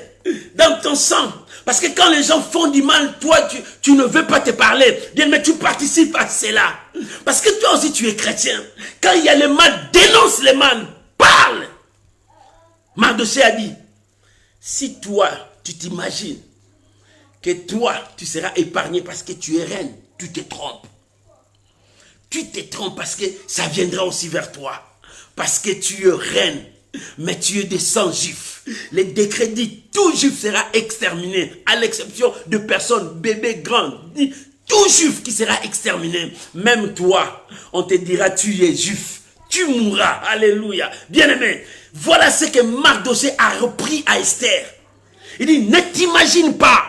Dans ton sang. Parce que quand les gens font du mal, toi, tu ne veux pas te parler. Bien, mais tu participes à cela. Parce que toi aussi, tu es chrétien. Quand il y a le mal, dénonce le mal. Parle. Mardochée a dit, si toi, tu t'imagines que toi, tu seras épargné parce que tu es reine, tu te trompes. Tu te trompes parce que ça viendra aussi vers toi. Parce que tu es reine, mais tu es de sang juif. Les décrets disent, tout juif sera exterminé, à l'exception de personnes, bébés, grands. Tout juif qui sera exterminé. Même toi, on te dira, tu es juif. Tu mourras. Alléluia. Bien-aimé, voilà ce que Mardochée a repris à Esther. Il dit, ne t'imagine pas.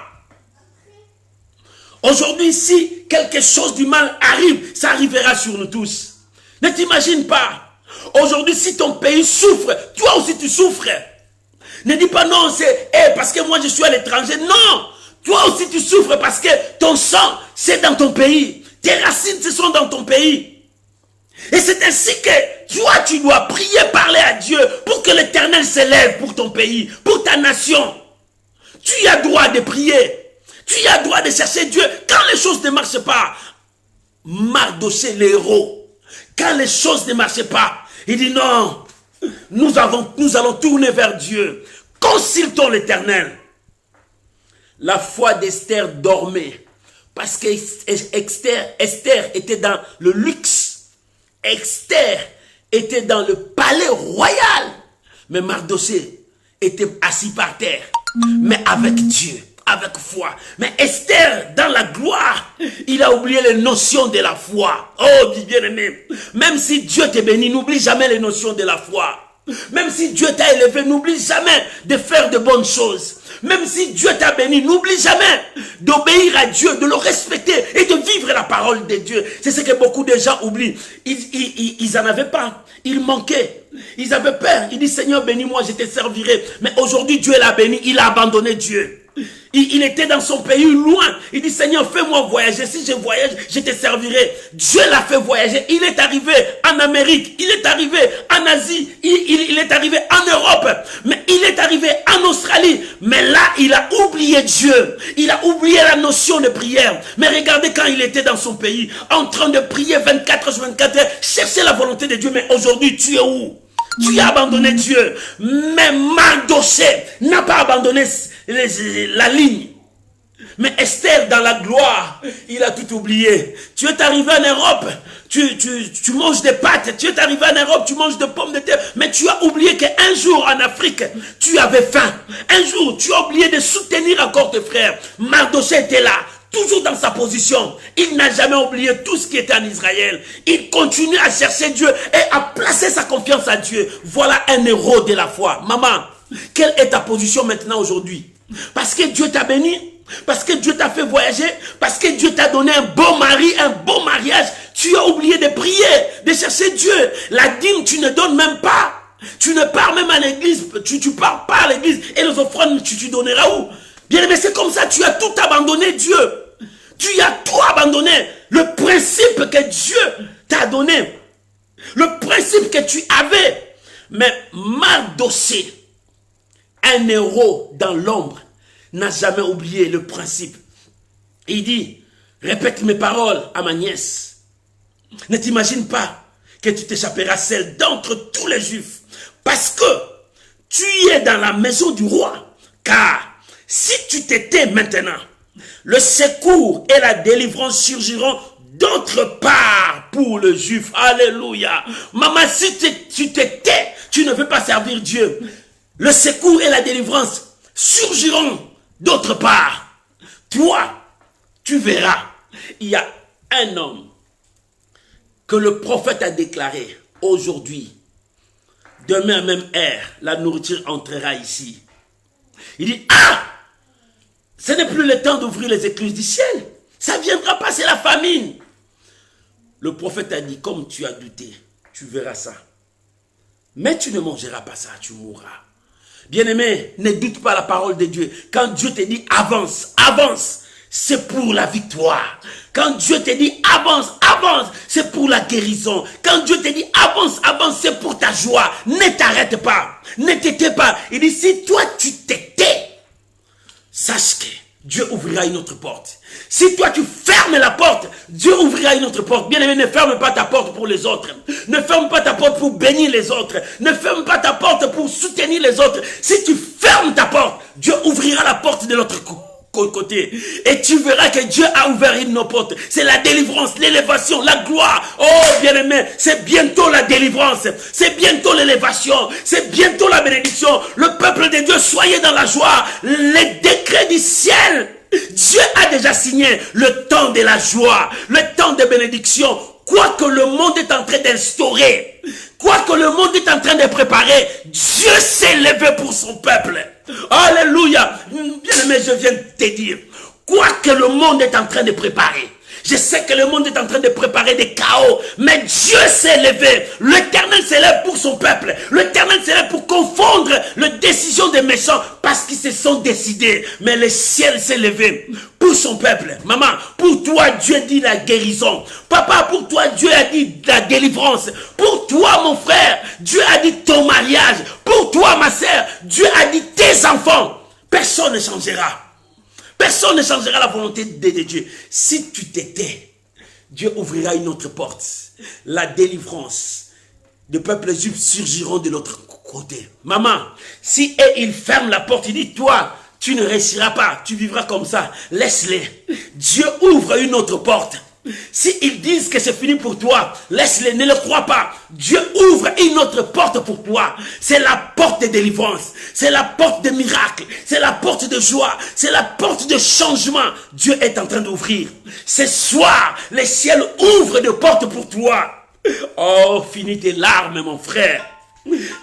Aujourd'hui, si quelque chose du mal arrive, ça arrivera sur nous tous. Ne t'imagine pas. Aujourd'hui, si ton pays souffre, toi aussi tu souffres. Ne dis pas non, c'est parce que moi je suis à l'étranger. Non, toi aussi tu souffres parce que ton sang, c'est dans ton pays. Tes racines, ce sont dans ton pays. Et c'est ainsi que toi, tu dois prier, parler à Dieu pour que l'Éternel s'élève pour ton pays, pour ta nation. Tu as droit de prier. Tu as droit de chercher Dieu quand les choses ne marchent pas. Mardochée, les héros. Quand les choses ne marchaient pas, il dit non, nous allons tourner vers Dieu. Consultons l'Éternel. La foi d'Esther dormait. Parce que Esther était dans le luxe. Esther était dans le palais royal. Mais Mardochée était assis par terre. Mais avec Dieu, avec foi. Mais Esther, dans la gloire, il a oublié les notions de la foi. Oh, bien-aimé, même si Dieu te bénit, n'oublie jamais les notions de la foi. Même si Dieu t'a élevé, n'oublie jamais de faire de bonnes choses. Même si Dieu t'a béni, n'oublie jamais d'obéir à Dieu, de le respecter et de vivre la parole de Dieu. C'est ce que beaucoup de gens oublient. Ils n'en avaient pas. Ils manquaient. Ils avaient peur. Ils disent, Seigneur, bénis-moi, je te servirai. Mais aujourd'hui, Dieu l'a béni. Il a abandonné Dieu. Il était dans son pays loin. Il dit, Seigneur, fais-moi voyager. Si je voyage, je te servirai. Dieu l'a fait voyager. Il est arrivé en Amérique. Il est arrivé en Asie. Il est arrivé en Europe. Mais il est arrivé en Australie. Mais là, il a oublié Dieu. Il a oublié la notion de prière. Mais regardez quand il était dans son pays, en train de prier 24 sur 24 heures, chercher la volonté de Dieu. Mais aujourd'hui, tu es où? Tu as abandonné Dieu. Mais Mardochée n'a pas abandonné la ligne. Mais Esther, dans la gloire, il a tout oublié. Tu es arrivé en Europe, tu manges des pâtes. Tu es arrivé en Europe, tu manges des pommes de terre. Mais tu as oublié qu'un jour en Afrique, tu avais faim. Un jour, tu as oublié de soutenir encore tes frères. Mardochée était là, toujours dans sa position. Il n'a jamais oublié tout ce qui était en Israël. Il continue à chercher Dieu et à placer sa confiance à Dieu. Voilà un héros de la foi. Maman, quelle est ta position maintenant aujourd'hui? Parce que Dieu t'a béni, parce que Dieu t'a fait voyager, parce que Dieu t'a donné un beau mari, un beau mariage, tu as oublié de prier, de chercher Dieu. La dîme, tu ne donnes même pas. Tu ne pars même à l'église, tu pars pas à l'église et les offrandes, tu donneras où? Bien aimé, c'est comme ça, tu as tout abandonné Dieu. Tu as tout abandonné. Le principe que Dieu t'a donné, le principe que tu avais. Mais Mardochée, un héros dans l'ombre, n'a jamais oublié le principe. Il dit, répète mes paroles à ma nièce. Ne t'imagine pas que tu t'échapperas seul d'entre tous les Juifs. Parce que tu es dans la maison du roi. Car si tu t'étais maintenant, le secours et la délivrance surgiront d'autre part pour le Juif. Alléluia. Maman, si tu t'étais, tu ne veux pas servir Dieu. Le secours et la délivrance surgiront d'autre part. Toi, tu verras. Il y a un homme que le prophète a déclaré aujourd'hui. Demain, même heure, la nourriture entrera ici. Il dit, ah, ce n'est plus le temps d'ouvrir les écluses du ciel. Ça viendra passer la famine. Le prophète a dit, comme tu as douté, tu verras ça. Mais tu ne mangeras pas ça, tu mourras. Bien-aimé, ne doute pas la parole de Dieu. Quand Dieu te dit avance, avance, c'est pour la victoire. Quand Dieu te dit avance, avance, c'est pour la guérison. Quand Dieu te dit avance, avance, c'est pour ta joie. Ne t'arrête pas, ne t'étais pas. Il dit, si toi tu t'étais, sache que Dieu ouvrira une autre porte. Si toi tu fermes la porte, Dieu ouvrira une autre porte. Bien aimé, ne ferme pas ta porte pour les autres. Ne ferme pas ta porte pour bénir les autres. Ne ferme pas ta porte pour soutenir les autres. Si tu fermes ta porte, Dieu ouvrira la porte de l'autre côté. Et tu verras que Dieu a ouvert une autre porte. C'est la délivrance, l'élévation, la gloire. Oh bien aimé, c'est bientôt la délivrance. C'est bientôt l'élévation. C'est bientôt la bénédiction. Le peuple de Dieu, soyez dans la joie. Les décrets du ciel, Dieu a déjà signé le temps de la joie, le temps de bénédiction. Quoi que le monde est en train d'instaurer, quoi que le monde est en train de préparer, Dieu s'est levé pour son peuple. Alléluia. Bien aimé, je viens de te dire, quoi que le monde est en train de préparer, je sais que le monde est en train de préparer des chaos, mais Dieu s'est levé. L'Éternel s'est levé pour son peuple. L'Éternel s'est levé pour confondre les décisions des méchants parce qu'ils se sont décidés. Mais le ciel s'est levé pour son peuple. Maman, pour toi, Dieu dit la guérison. Papa, pour toi, Dieu a dit la délivrance. Pour toi, mon frère, Dieu a dit ton mariage. Pour toi, ma sœur, Dieu a dit tes enfants. Personne ne changera. Personne ne changera la volonté de Dieu. Si tu t'étais, Dieu ouvrira une autre porte. La délivrance. Les peuples juifs surgiront de l'autre côté. Maman, si ils ferment la porte, il dit, toi, tu ne réussiras pas. Tu vivras comme ça. Laisse-les. Dieu ouvre une autre porte. S'ils disent que c'est fini pour toi, laisse-les, ne le crois pas. Dieu ouvre une autre porte pour toi. C'est la porte de délivrance. C'est la porte de miracle. C'est la porte de joie. C'est la porte de changement. Dieu est en train d'ouvrir. Ce soir, le ciel ouvre des portes pour toi. Oh, finis tes larmes, mon frère.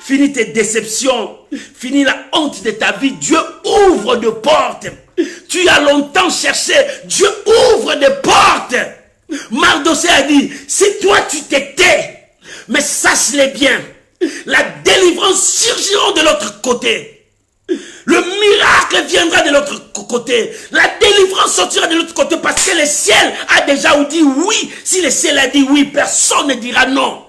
Finis tes déceptions. Finis la honte de ta vie. Dieu ouvre des portes. Tu as longtemps cherché. Dieu ouvre des portes. Mardochée a dit, si toi tu t'étais, mais sache-le bien, la délivrance surgira de l'autre côté. Le miracle viendra de l'autre côté. La délivrance sortira de l'autre côté parce que le ciel a déjà dit oui. Si le ciel a dit oui, personne ne dira non.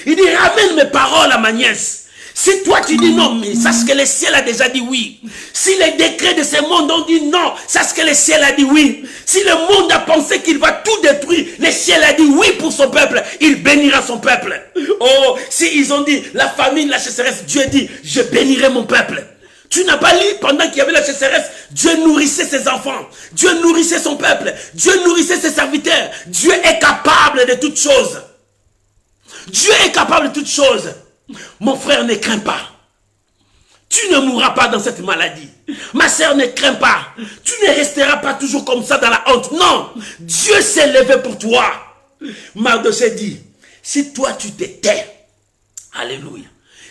Il dit, ramène mes paroles à ma nièce. Si toi tu dis non, mais sache que le ciel a déjà dit oui. Si les décrets de ce monde ont dit non, sache que le ciel a dit oui. Si le monde a pensé qu'il va tout détruire, le ciel a dit oui pour son peuple. Il bénira son peuple. Oh, si ils ont dit la famine, la chasseresse, Dieu dit, je bénirai mon peuple. Tu n'as pas lu pendant qu'il y avait la sécheresse, Dieu nourrissait ses enfants, Dieu nourrissait son peuple, Dieu nourrissait ses serviteurs. Dieu est capable de toutes choses. Dieu est capable de toutes choses. Mon frère, ne crains pas. Tu ne mourras pas dans cette maladie. Ma sœur, ne crains pas. Tu ne resteras pas toujours comme ça dans la honte. Non, Dieu s'est levé pour toi. Mardochée dit, si toi tu te tais, alléluia.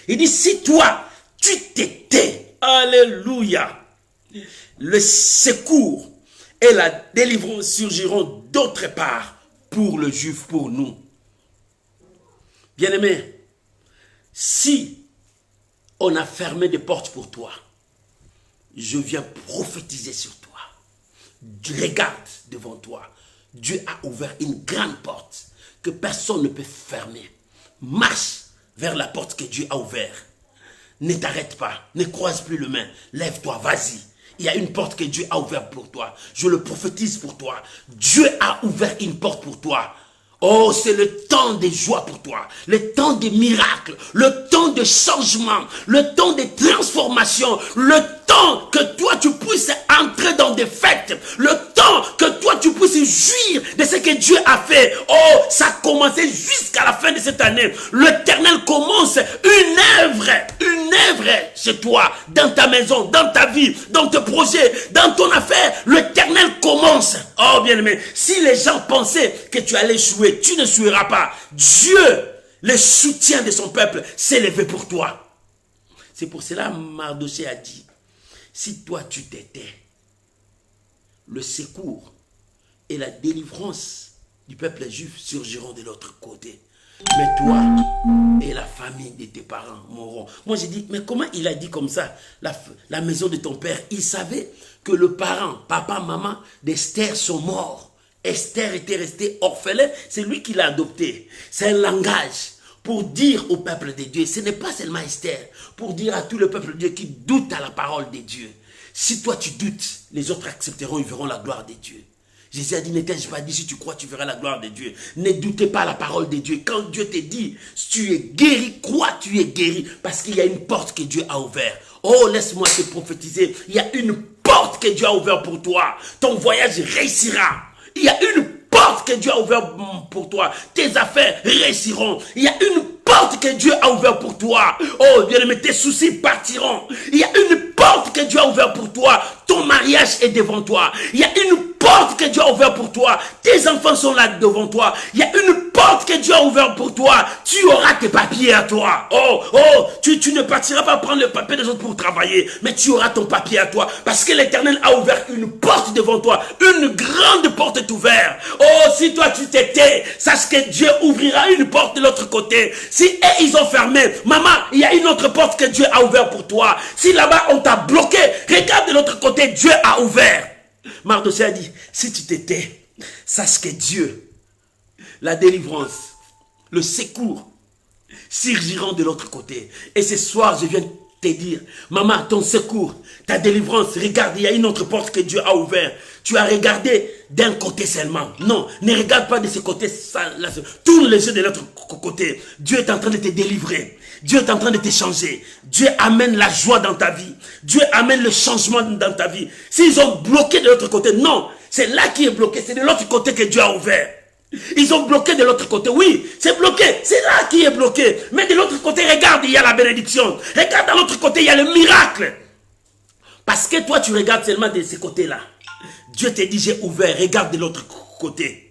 Il dit, si toi tu te tais, alléluia, le secours et la délivrance surgiront d'autre part pour le juif, pour nous. Bien-aimé, si on a fermé des portes pour toi, je viens prophétiser sur toi. Regarde devant toi. Dieu a ouvert une grande porte que personne ne peut fermer. Marche vers la porte que Dieu a ouverte. Ne t'arrête pas, ne croise plus le main. Lève-toi, vas-y. Il y a une porte que Dieu a ouverte pour toi. Je le prophétise pour toi. Dieu a ouvert une porte pour toi. Oh, c'est le temps de joie pour toi, le temps des miracles, le temps de changement, le temps de transformation, le temps que toi tu puisses entrer dans des fêtes, le temps que toi tu puisses jouir de ce que Dieu a fait. Oh, ça a commencé jusqu'à la fin de cette année. L'Éternel commence une œuvre chez toi, dans ta maison, dans ta vie, dans tes projets, dans ton affaire. L'Éternel commence. Oh bien-aimé, si les gens pensaient que tu allais échouer, tu ne suivras pas. Dieu, le soutien de son peuple, s'est levé pour toi. C'est pour cela Mardochée a dit, si toi tu t'étais, le secours et la délivrance du peuple juif surgiront de l'autre côté. Mais toi et la famille de tes parents mourront. Moi j'ai dit, mais comment il a dit comme ça, la maison de ton père? Il savait que le parent, papa, maman d'Esther sont morts. Esther était restée orphelin, c'est lui qui l'a adopté. C'est un langage pour dire au peuple de Dieu, ce n'est pas seulement Esther, pour dire à tout le peuple de Dieu qui doute à la parole de Dieu. Si toi tu doutes, les autres accepteront, ils verront la gloire de Dieu. Jésus a dit, ne t'ai-je pas dit, si tu crois, tu verras la gloire de Dieu. Ne doutez pas la parole de Dieu. Quand Dieu te dit, tu es guéri, crois, tu es guéri. Parce qu'il y a une porte que Dieu a ouverte. Oh, laisse-moi te prophétiser. Il y a une porte que Dieu a ouverte pour toi. Ton voyage réussira. Il y a une porte que Dieu a ouverte pour toi. Tes affaires réussiront. Il y a une porte que Dieu a ouverte pour toi. Oh, bien-aimé, tes soucis partiront. Il y a une porte que Dieu a ouverte pour toi. Ton mariage est devant toi. Il y a une porte que Dieu a ouverte pour toi. Tes enfants sont là devant toi. Il y a une porte que Dieu a ouverte pour toi. Tu auras tes papiers à toi. Tu ne partiras pas prendre le papier des autres pour travailler. Mais tu auras ton papier à toi. Parce que l'Éternel a ouvert une porte devant toi. Une grande porte est ouverte. Oh, si toi tu t'étais, sache que Dieu ouvrira une porte de l'autre côté. Si eux, ils ont fermé, maman, il y a une autre porte que Dieu a ouverte pour toi. Si là-bas, on t'a bloqué, regarde de l'autre côté, Dieu a ouvert. Mardochée a dit, si tu t'étais, sache que Dieu, la délivrance, le secours, surgiront de l'autre côté. Et ce soir, je viens te dire, maman, ton secours, ta délivrance, regarde, il y a une autre porte que Dieu a ouverte. Tu as regardé d'un côté seulement. Non, ne regarde pas de ce côté. Tourne les yeux de l'autre côté. Dieu est en train de te délivrer. Dieu est en train de te changer. Dieu amène la joie dans ta vie. Dieu amène le changement dans ta vie. S'ils ont bloqué de l'autre côté, non. C'est là qui est bloqué. C'est de l'autre côté que Dieu a ouvert. Ils ont bloqué de l'autre côté. Oui, c'est bloqué. C'est là qui est bloqué. Mais de l'autre côté, regarde, il y a la bénédiction. Regarde, de l'autre côté, il y a le miracle. Parce que toi, tu regardes seulement de ce côté-là. Dieu te dit, j'ai ouvert, regarde de l'autre côté.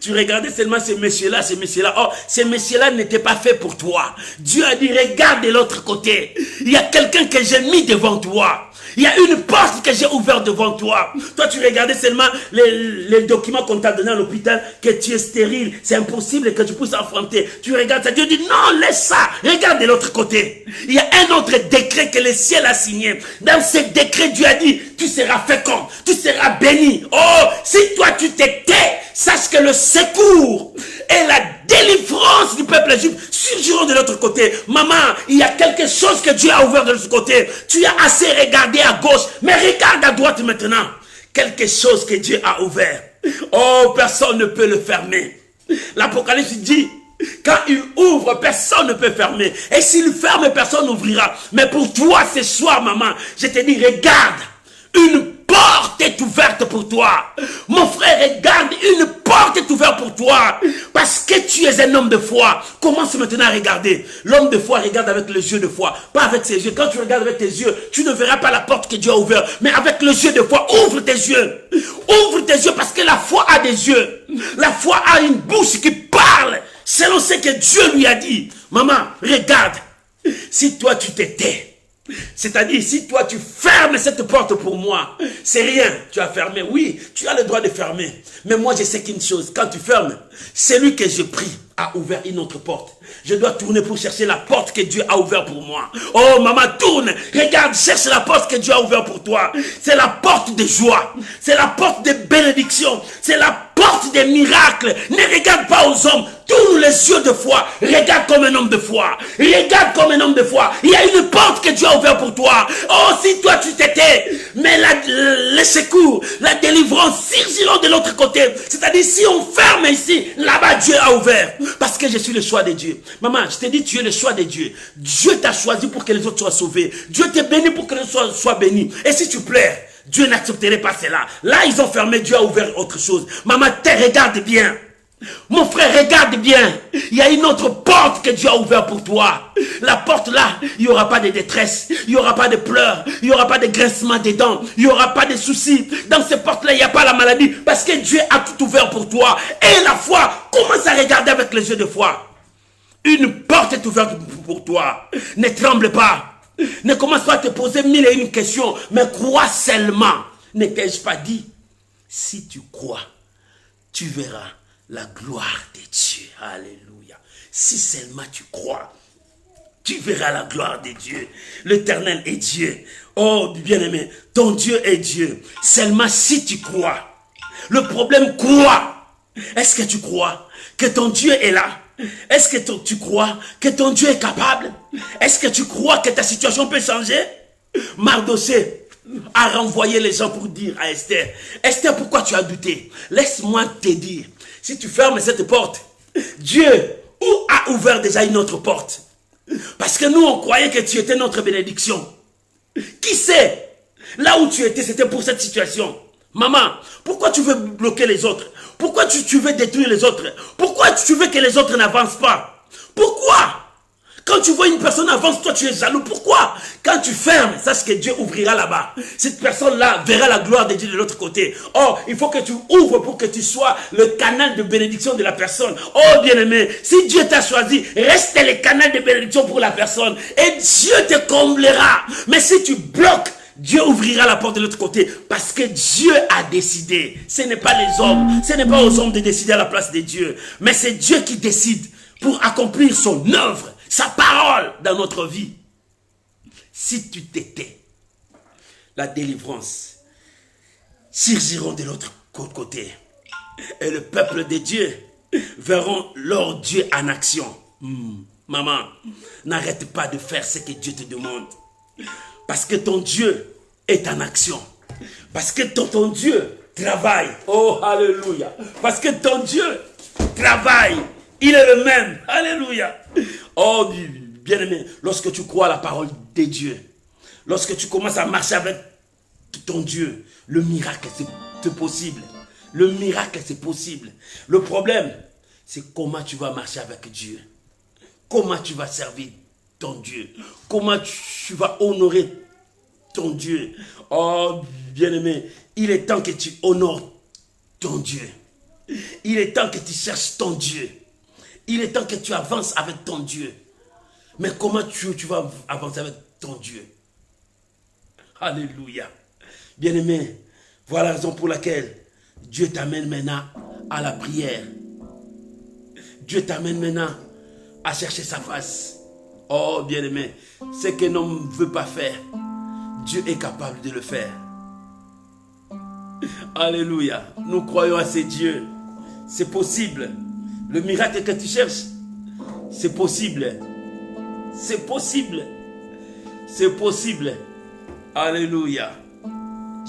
Tu regardais seulement ces messieurs-là, ces messieurs-là. Oh, ces messieurs-là n'étaient pas faits pour toi. Dieu a dit, regarde de l'autre côté. Il y a quelqu'un que j'ai mis devant toi. Il y a une porte que j'ai ouverte devant toi. Toi, tu regardais seulement les documents qu'on t'a donné à l'hôpital, que tu es stérile. C'est impossible que tu puisses affronter. Tu regardes ça. Dieu dit, non, laisse ça. Regarde de l'autre côté. Il y a un autre décret que le ciel a signé. Dans ce décret, Dieu a dit, tu seras fécond. Tu seras béni. Oh, si toi, tu t'étais, sache que le secours et la délivrance du peuple juif surgiront de l'autre côté. Maman, il y a quelque chose que Dieu a ouvert de l'autre côté. Tu as assez regardé à gauche, mais regarde à droite maintenant. Quelque chose que Dieu a ouvert. Oh, personne ne peut le fermer. L'Apocalypse dit, Quand il ouvre, personne ne peut fermer. Et s'il ferme, personne n'ouvrira. Mais pour toi, ce soir, maman, je te dis, regarde, une porte est ouverte pour toi. Mon frère, regarde, une porte est ouverte pour toi. Parce que tu es un homme de foi. Commence maintenant à regarder. L'homme de foi regarde avec les yeux de foi. Pas avec ses yeux. Quand tu regardes avec tes yeux, tu ne verras pas la porte que Dieu a ouverte. Mais avec les yeux de foi, ouvre tes yeux. Ouvre tes yeux parce que la foi a des yeux. La foi a une bouche qui parle selon ce que Dieu lui a dit. Maman, regarde. Si toi tu t'étais, c'est-à-dire, si toi tu fermes cette porte pour moi, c'est rien, tu as fermé. Oui, tu as le droit de fermer. Mais moi, je sais qu'une chose, quand tu fermes, celui que je prie a ouvert une autre porte. Je dois tourner pour chercher la porte que Dieu a ouverte pour moi. Oh, maman, tourne, regarde, cherche la porte que Dieu a ouverte pour toi. C'est la porte de joie, c'est la porte de bénédiction, c'est la porte des miracles. Ne regarde pas aux hommes. Tourne les yeux de foi. Regarde comme un homme de foi. Regarde comme un homme de foi. Il y a une porte que Dieu a ouverte pour toi. Oh, si toi tu t'étais, mais le secours, la délivrance surgiront de l'autre côté. C'est-à-dire, si on ferme ici, là-bas Dieu a ouvert. Parce que je suis le choix de Dieu. Maman, je te dis, tu es le choix de Dieu. Dieu t'a choisi pour que les autres soient sauvés. Dieu t'a béni pour que les autres soient bénis. Et si tu pleures, Dieu n'accepterait pas cela. Là, ils ont fermé, Dieu a ouvert autre chose. Maman, regarde bien. Mon frère, regarde bien. Il y a une autre porte que Dieu a ouverte pour toi. La porte là, il n'y aura pas de détresse. Il n'y aura pas de pleurs. Il n'y aura pas de grincement des dents. Il n'y aura pas de soucis. Dans cette porte là, il n'y a pas la maladie. Parce que Dieu a tout ouvert pour toi. Et la foi, commence à regarder avec les yeux de foi. Une porte est ouverte pour toi. Ne tremble pas. Ne commence pas à te poser mille et une questions. Mais crois seulement. Ne t'ai-je pas dit? Si tu crois, tu verras la gloire de Dieu. Alléluia. Si seulement tu crois, tu verras la gloire de Dieu. L'Éternel est Dieu. Oh, bien-aimé, ton Dieu est Dieu. Seulement si tu crois. Le problème, crois. Est-ce que tu crois que ton Dieu est là? Est-ce que tu crois que ton Dieu est capable? Est-ce que tu crois que ta situation peut changer? Mardoché a renvoyé les gens pour dire à Esther, Esther, pourquoi tu as douté? Laisse-moi te dire, si tu fermes cette porte, Dieu a ouvert déjà une autre porte. Parce que nous, on croyait que tu étais notre bénédiction. Qui sait? Là où tu étais, c'était pour cette situation. Maman, pourquoi tu veux bloquer les autres? Pourquoi tu veux détruire les autres? Pourquoi tu veux que les autres n'avancent pas? Pourquoi? Quand tu vois une personne avance, toi tu es jaloux. Pourquoi? Quand tu fermes, sache que Dieu ouvrira là-bas. Cette personne-là verra la gloire de Dieu de l'autre côté. Oh, il faut que tu ouvres pour que tu sois le canal de bénédiction de la personne. Oh, bien-aimé, si Dieu t'a choisi, reste le canal de bénédiction pour la personne. Et Dieu te comblera. Mais si tu bloques, Dieu ouvrira la porte de l'autre côté. Parce que Dieu a décidé. Ce n'est pas les hommes. Ce n'est pas aux hommes de décider à la place de Dieu. Mais c'est Dieu qui décide pour accomplir son œuvre, sa parole dans notre vie. Si tu t'étais, la délivrance surgiront de l'autre côté. Et le peuple de Dieu verront leur Dieu en action. Maman, n'arrête pas de faire ce que Dieu te demande. Parce que ton Dieu est en action. Parce que ton Dieu travaille. Oh, alléluia. Parce que ton Dieu travaille. Il est le même. Alléluia. Oh, bien-aimé, lorsque tu crois à la parole de Dieu, lorsque tu commences à marcher avec ton Dieu, le miracle, c'est possible. Le miracle, c'est possible. Le problème, c'est comment tu vas marcher avec Dieu. Comment tu vas servir ton Dieu. Comment tu vas honorer ton Dieu. Oh, bien-aimé, il est temps que tu honores ton Dieu. Il est temps que tu cherches ton Dieu. Il est temps que tu avances avec ton Dieu. Mais comment tu vas avancer avec ton Dieu? Alléluia. Bien-aimé, voilà la raison pour laquelle Dieu t'amène maintenant à la prière. Dieu t'amène maintenant à chercher sa face. Oh, bien-aimé, ce qu'un homme ne veut pas faire, Dieu est capable de le faire. Alléluia. Nous croyons à ces dieux. C'est possible. Le miracle que tu cherches, c'est possible. C'est possible. C'est possible. Alléluia.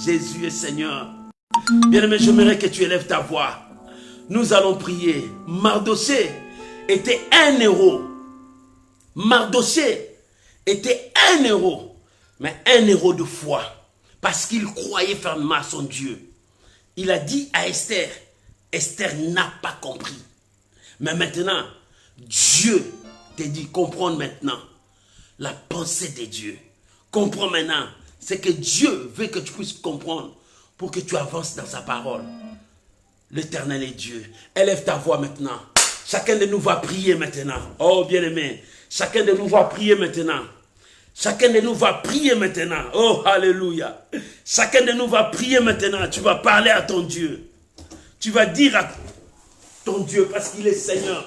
Jésus est Seigneur. Bien-aimé, j'aimerais que tu élèves ta voix. Nous allons prier. Mardoché était un héros. Mardochée était un héros, mais un héros de foi, parce qu'il croyait fermement à son Dieu. Il a dit à Esther, Esther n'a pas compris. Mais maintenant, Dieu te dit, comprends maintenant la pensée de Dieu. Comprends maintenant, c'est que Dieu veut que tu puisses comprendre pour que tu avances dans sa parole. L'Éternel est Dieu. Élève ta voix maintenant. Chacun de nous va prier maintenant. Oh bien-aimé, chacun de nous va prier maintenant. Chacun de nous va prier maintenant. Oh, alléluia. Chacun de nous va prier maintenant. Tu vas parler à ton Dieu. Tu vas dire à ton Dieu parce qu'il est Seigneur.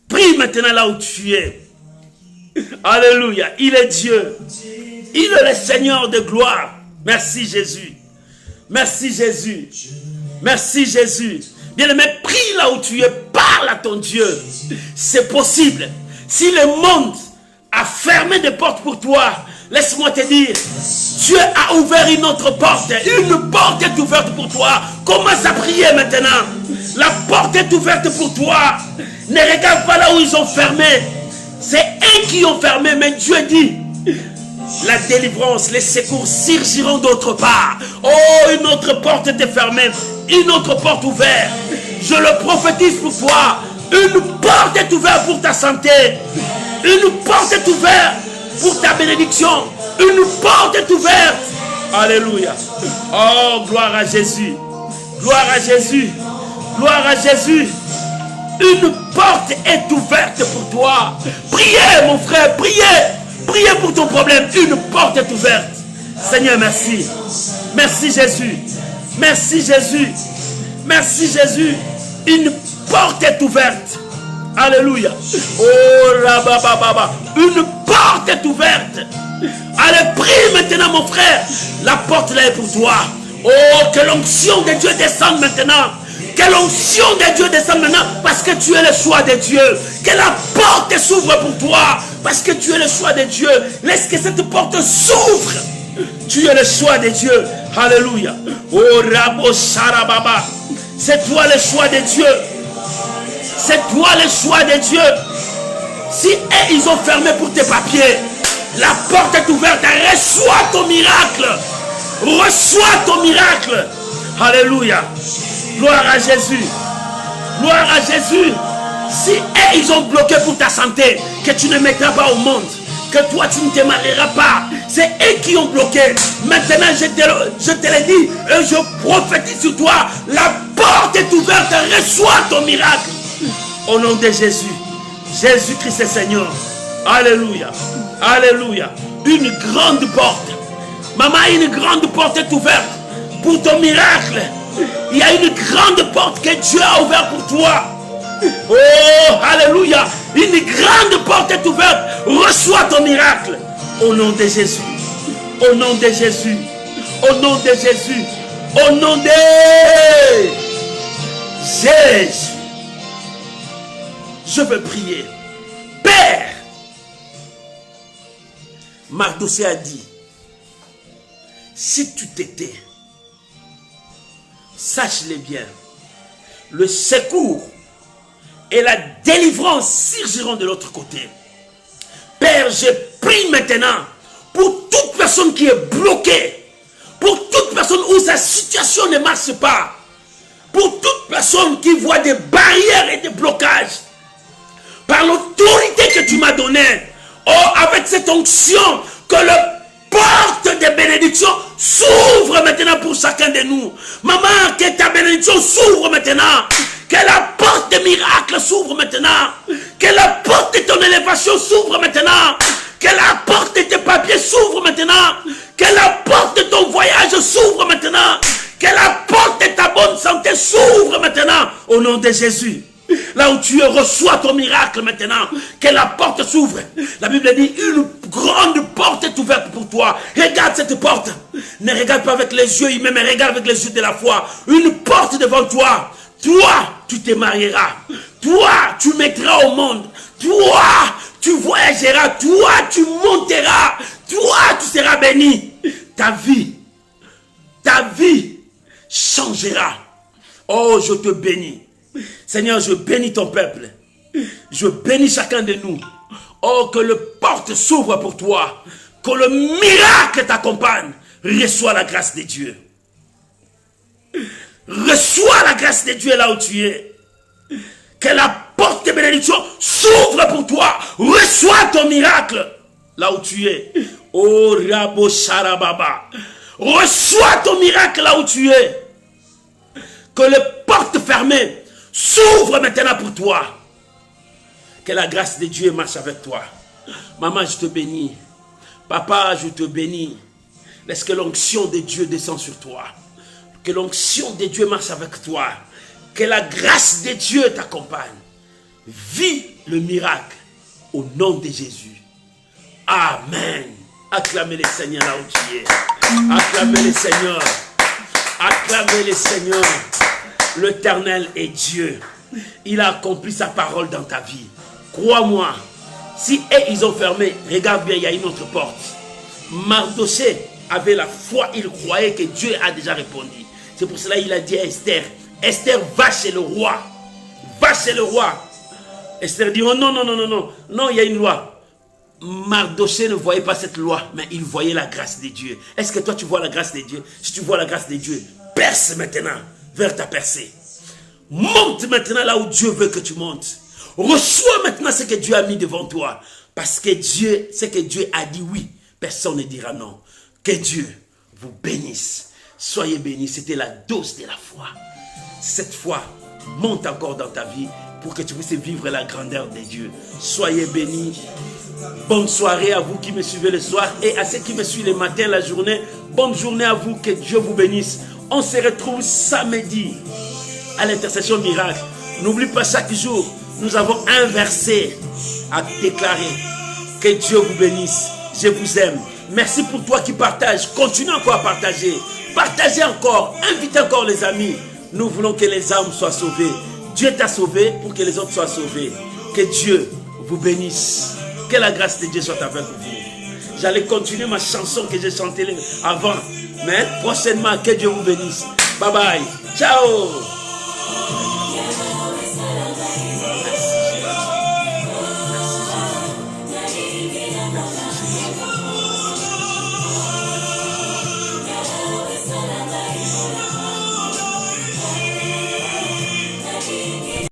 Prie maintenant là où tu es. Alléluia. Il est Dieu. Il est le Seigneur de gloire. Merci Jésus. Merci Jésus. Merci Jésus. Bien-aimé, prie là où tu es. Parle à ton Dieu. C'est possible. Si le monde a fermé des portes pour toi, laisse-moi te dire, Dieu a ouvert une autre porte. Une porte est ouverte pour toi. Commence à prier maintenant. La porte est ouverte pour toi. Ne regarde pas là où ils ont fermé. C'est eux qui ont fermé, mais Dieu dit, la délivrance, les secours surgiront d'autre part. Oh, une autre porte était fermée. Une autre porte ouverte. Je le prophétise pour toi. Une porte est ouverte pour ta santé. Une porte est ouverte pour ta bénédiction. Une porte est ouverte. Alléluia. Oh, gloire à Jésus. Gloire à Jésus. Gloire à Jésus. Une porte est ouverte pour toi. Priez, mon frère, priez. Priez pour ton problème. Une porte est ouverte. Seigneur, merci. Merci Jésus. Merci Jésus. Merci Jésus. Une porte est ouverte. Alléluia. Oh là baba. Une porte est ouverte. Allez, prie maintenant mon frère. La porte là est pour toi. Oh, que l'onction de Dieu descende maintenant. Que l'onction de Dieu descende maintenant. Parce que tu es le choix de Dieu. Que la porte s'ouvre pour toi. Parce que tu es le choix de Dieu. Laisse que cette porte s'ouvre. Tu es le choix de Dieu. Alléluia. Oh Rabo Sarababa. C'est toi le choix de Dieu. C'est toi le choix de Dieu. Si ils ont fermé pour tes papiers, la porte est ouverte. Reçois ton miracle. Reçois ton miracle. Alléluia. Gloire à Jésus. Gloire à Jésus. Si ils ont bloqué pour ta santé, que tu ne mettras pas au monde, que toi tu ne te marieras pas, c'est eux qui ont bloqué. Maintenant je te l'ai dit et je prophétise sur toi. La porte est ouverte. Reçois ton miracle. Au nom de Jésus. Jésus-Christ est Seigneur. Alléluia. Alléluia. Une grande porte. Maman, une grande porte est ouverte pour ton miracle. Il y a une grande porte que Dieu a ouverte pour toi. Oh, alléluia. Une grande porte est ouverte. Reçois ton miracle. Au nom de Jésus. Au nom de Jésus. Au nom de Jésus. Au nom de Jésus. Je veux prier. Père, Mardochée a dit, si tu t'étais, sache-le bien, le secours et la délivrance surgiront de l'autre côté. Père, je prie maintenant pour toute personne qui est bloquée, pour toute personne où sa situation ne marche pas, pour toute personne qui voit des barrières et des blocages, par l'autorité que tu m'as donnée, oh, avec cette onction, que le porte de bénédiction s'ouvre maintenant pour chacun de nous. Maman, que ta bénédiction s'ouvre maintenant. Que la porte de miracle s'ouvre maintenant. Que la porte de ton élévation s'ouvre maintenant. Que la porte de tes papiers s'ouvre maintenant. Que la porte de ton voyage s'ouvre maintenant. Que la porte de ta bonne santé s'ouvre maintenant. Au nom de Jésus. Là où tu es, reçois ton miracle maintenant. Que la porte s'ouvre. La Bible dit, une grande porte est ouverte pour toi. Regarde cette porte. Ne regarde pas avec les yeux humains, mais regarde avec les yeux de la foi. Une porte devant toi. Toi, tu te marieras. Toi, tu mettras au monde. Toi, tu voyageras. Toi, tu monteras. Toi, tu seras béni. Ta vie changera. Oh, je te bénis. Seigneur, je bénis ton peuple. Je bénis chacun de nous. Oh, que le porte s'ouvre pour toi. Que le miracle t'accompagne. Reçois la grâce de Dieu. Reçois la grâce de Dieu là où tu es. Que la porte de bénédiction s'ouvre pour toi. Reçois ton miracle là où tu es. Oh, Rabo Sharababa. Reçois ton miracle là où tu es. Que les portes fermées s'ouvrent maintenant pour toi. Que la grâce de Dieu marche avec toi. Maman, je te bénis. Papa, je te bénis. Laisse que l'onction de Dieu descende sur toi. Que l'onction de Dieu marche avec toi. Que la grâce de Dieu t'accompagne. Vis le miracle au nom de Jésus. Amen. Acclamez le Seigneur là où tu es. Acclamez le Seigneur. Acclamez le Seigneur. L'Éternel est Dieu. Il a accompli sa parole dans ta vie. Crois-moi. Si ils ont fermé, regarde bien, il y a une autre porte. Mardoché avait la foi, il croyait que Dieu a déjà répondu. C'est pour cela qu'il a dit à Esther, Esther, va chez le roi. Va chez le roi. Esther dit, oh non, non, non, non, non. Non, il y a une loi. Mardoché ne voyait pas cette loi, mais il voyait la grâce de Dieu. Est-ce que toi tu vois la grâce de Dieu? Si tu vois la grâce de Dieu, perce maintenant vers ta percée. Monte maintenant là où Dieu veut que tu montes. Reçois maintenant ce que Dieu a mis devant toi. Parce que Dieu, ce que Dieu a dit oui, personne ne dira non. Que Dieu vous bénisse. Soyez bénis. C'était la dose de la foi. Cette foi monte encore dans ta vie pour que tu puisses vivre la grandeur de Dieu. Soyez bénis. Bonne soirée à vous qui me suivez le soir et à ceux qui me suivent le matin, la journée. Bonne journée à vous. Que Dieu vous bénisse. On se retrouve samedi à l'intercession miracle. N'oublie pas, chaque jour, nous avons un verset à déclarer. Que Dieu vous bénisse. Je vous aime. Merci pour toi qui partage. Continue encore à partager. Partagez encore. Invitez encore les amis. Nous voulons que les âmes soient sauvées. Dieu t'a sauvé pour que les autres soient sauvés. Que Dieu vous bénisse. Que la grâce de Dieu soit avec vous. J'allais continuer ma chanson que j'ai chantée avant. Mais prochainement, que Dieu vous bénisse. Bye bye. Ciao.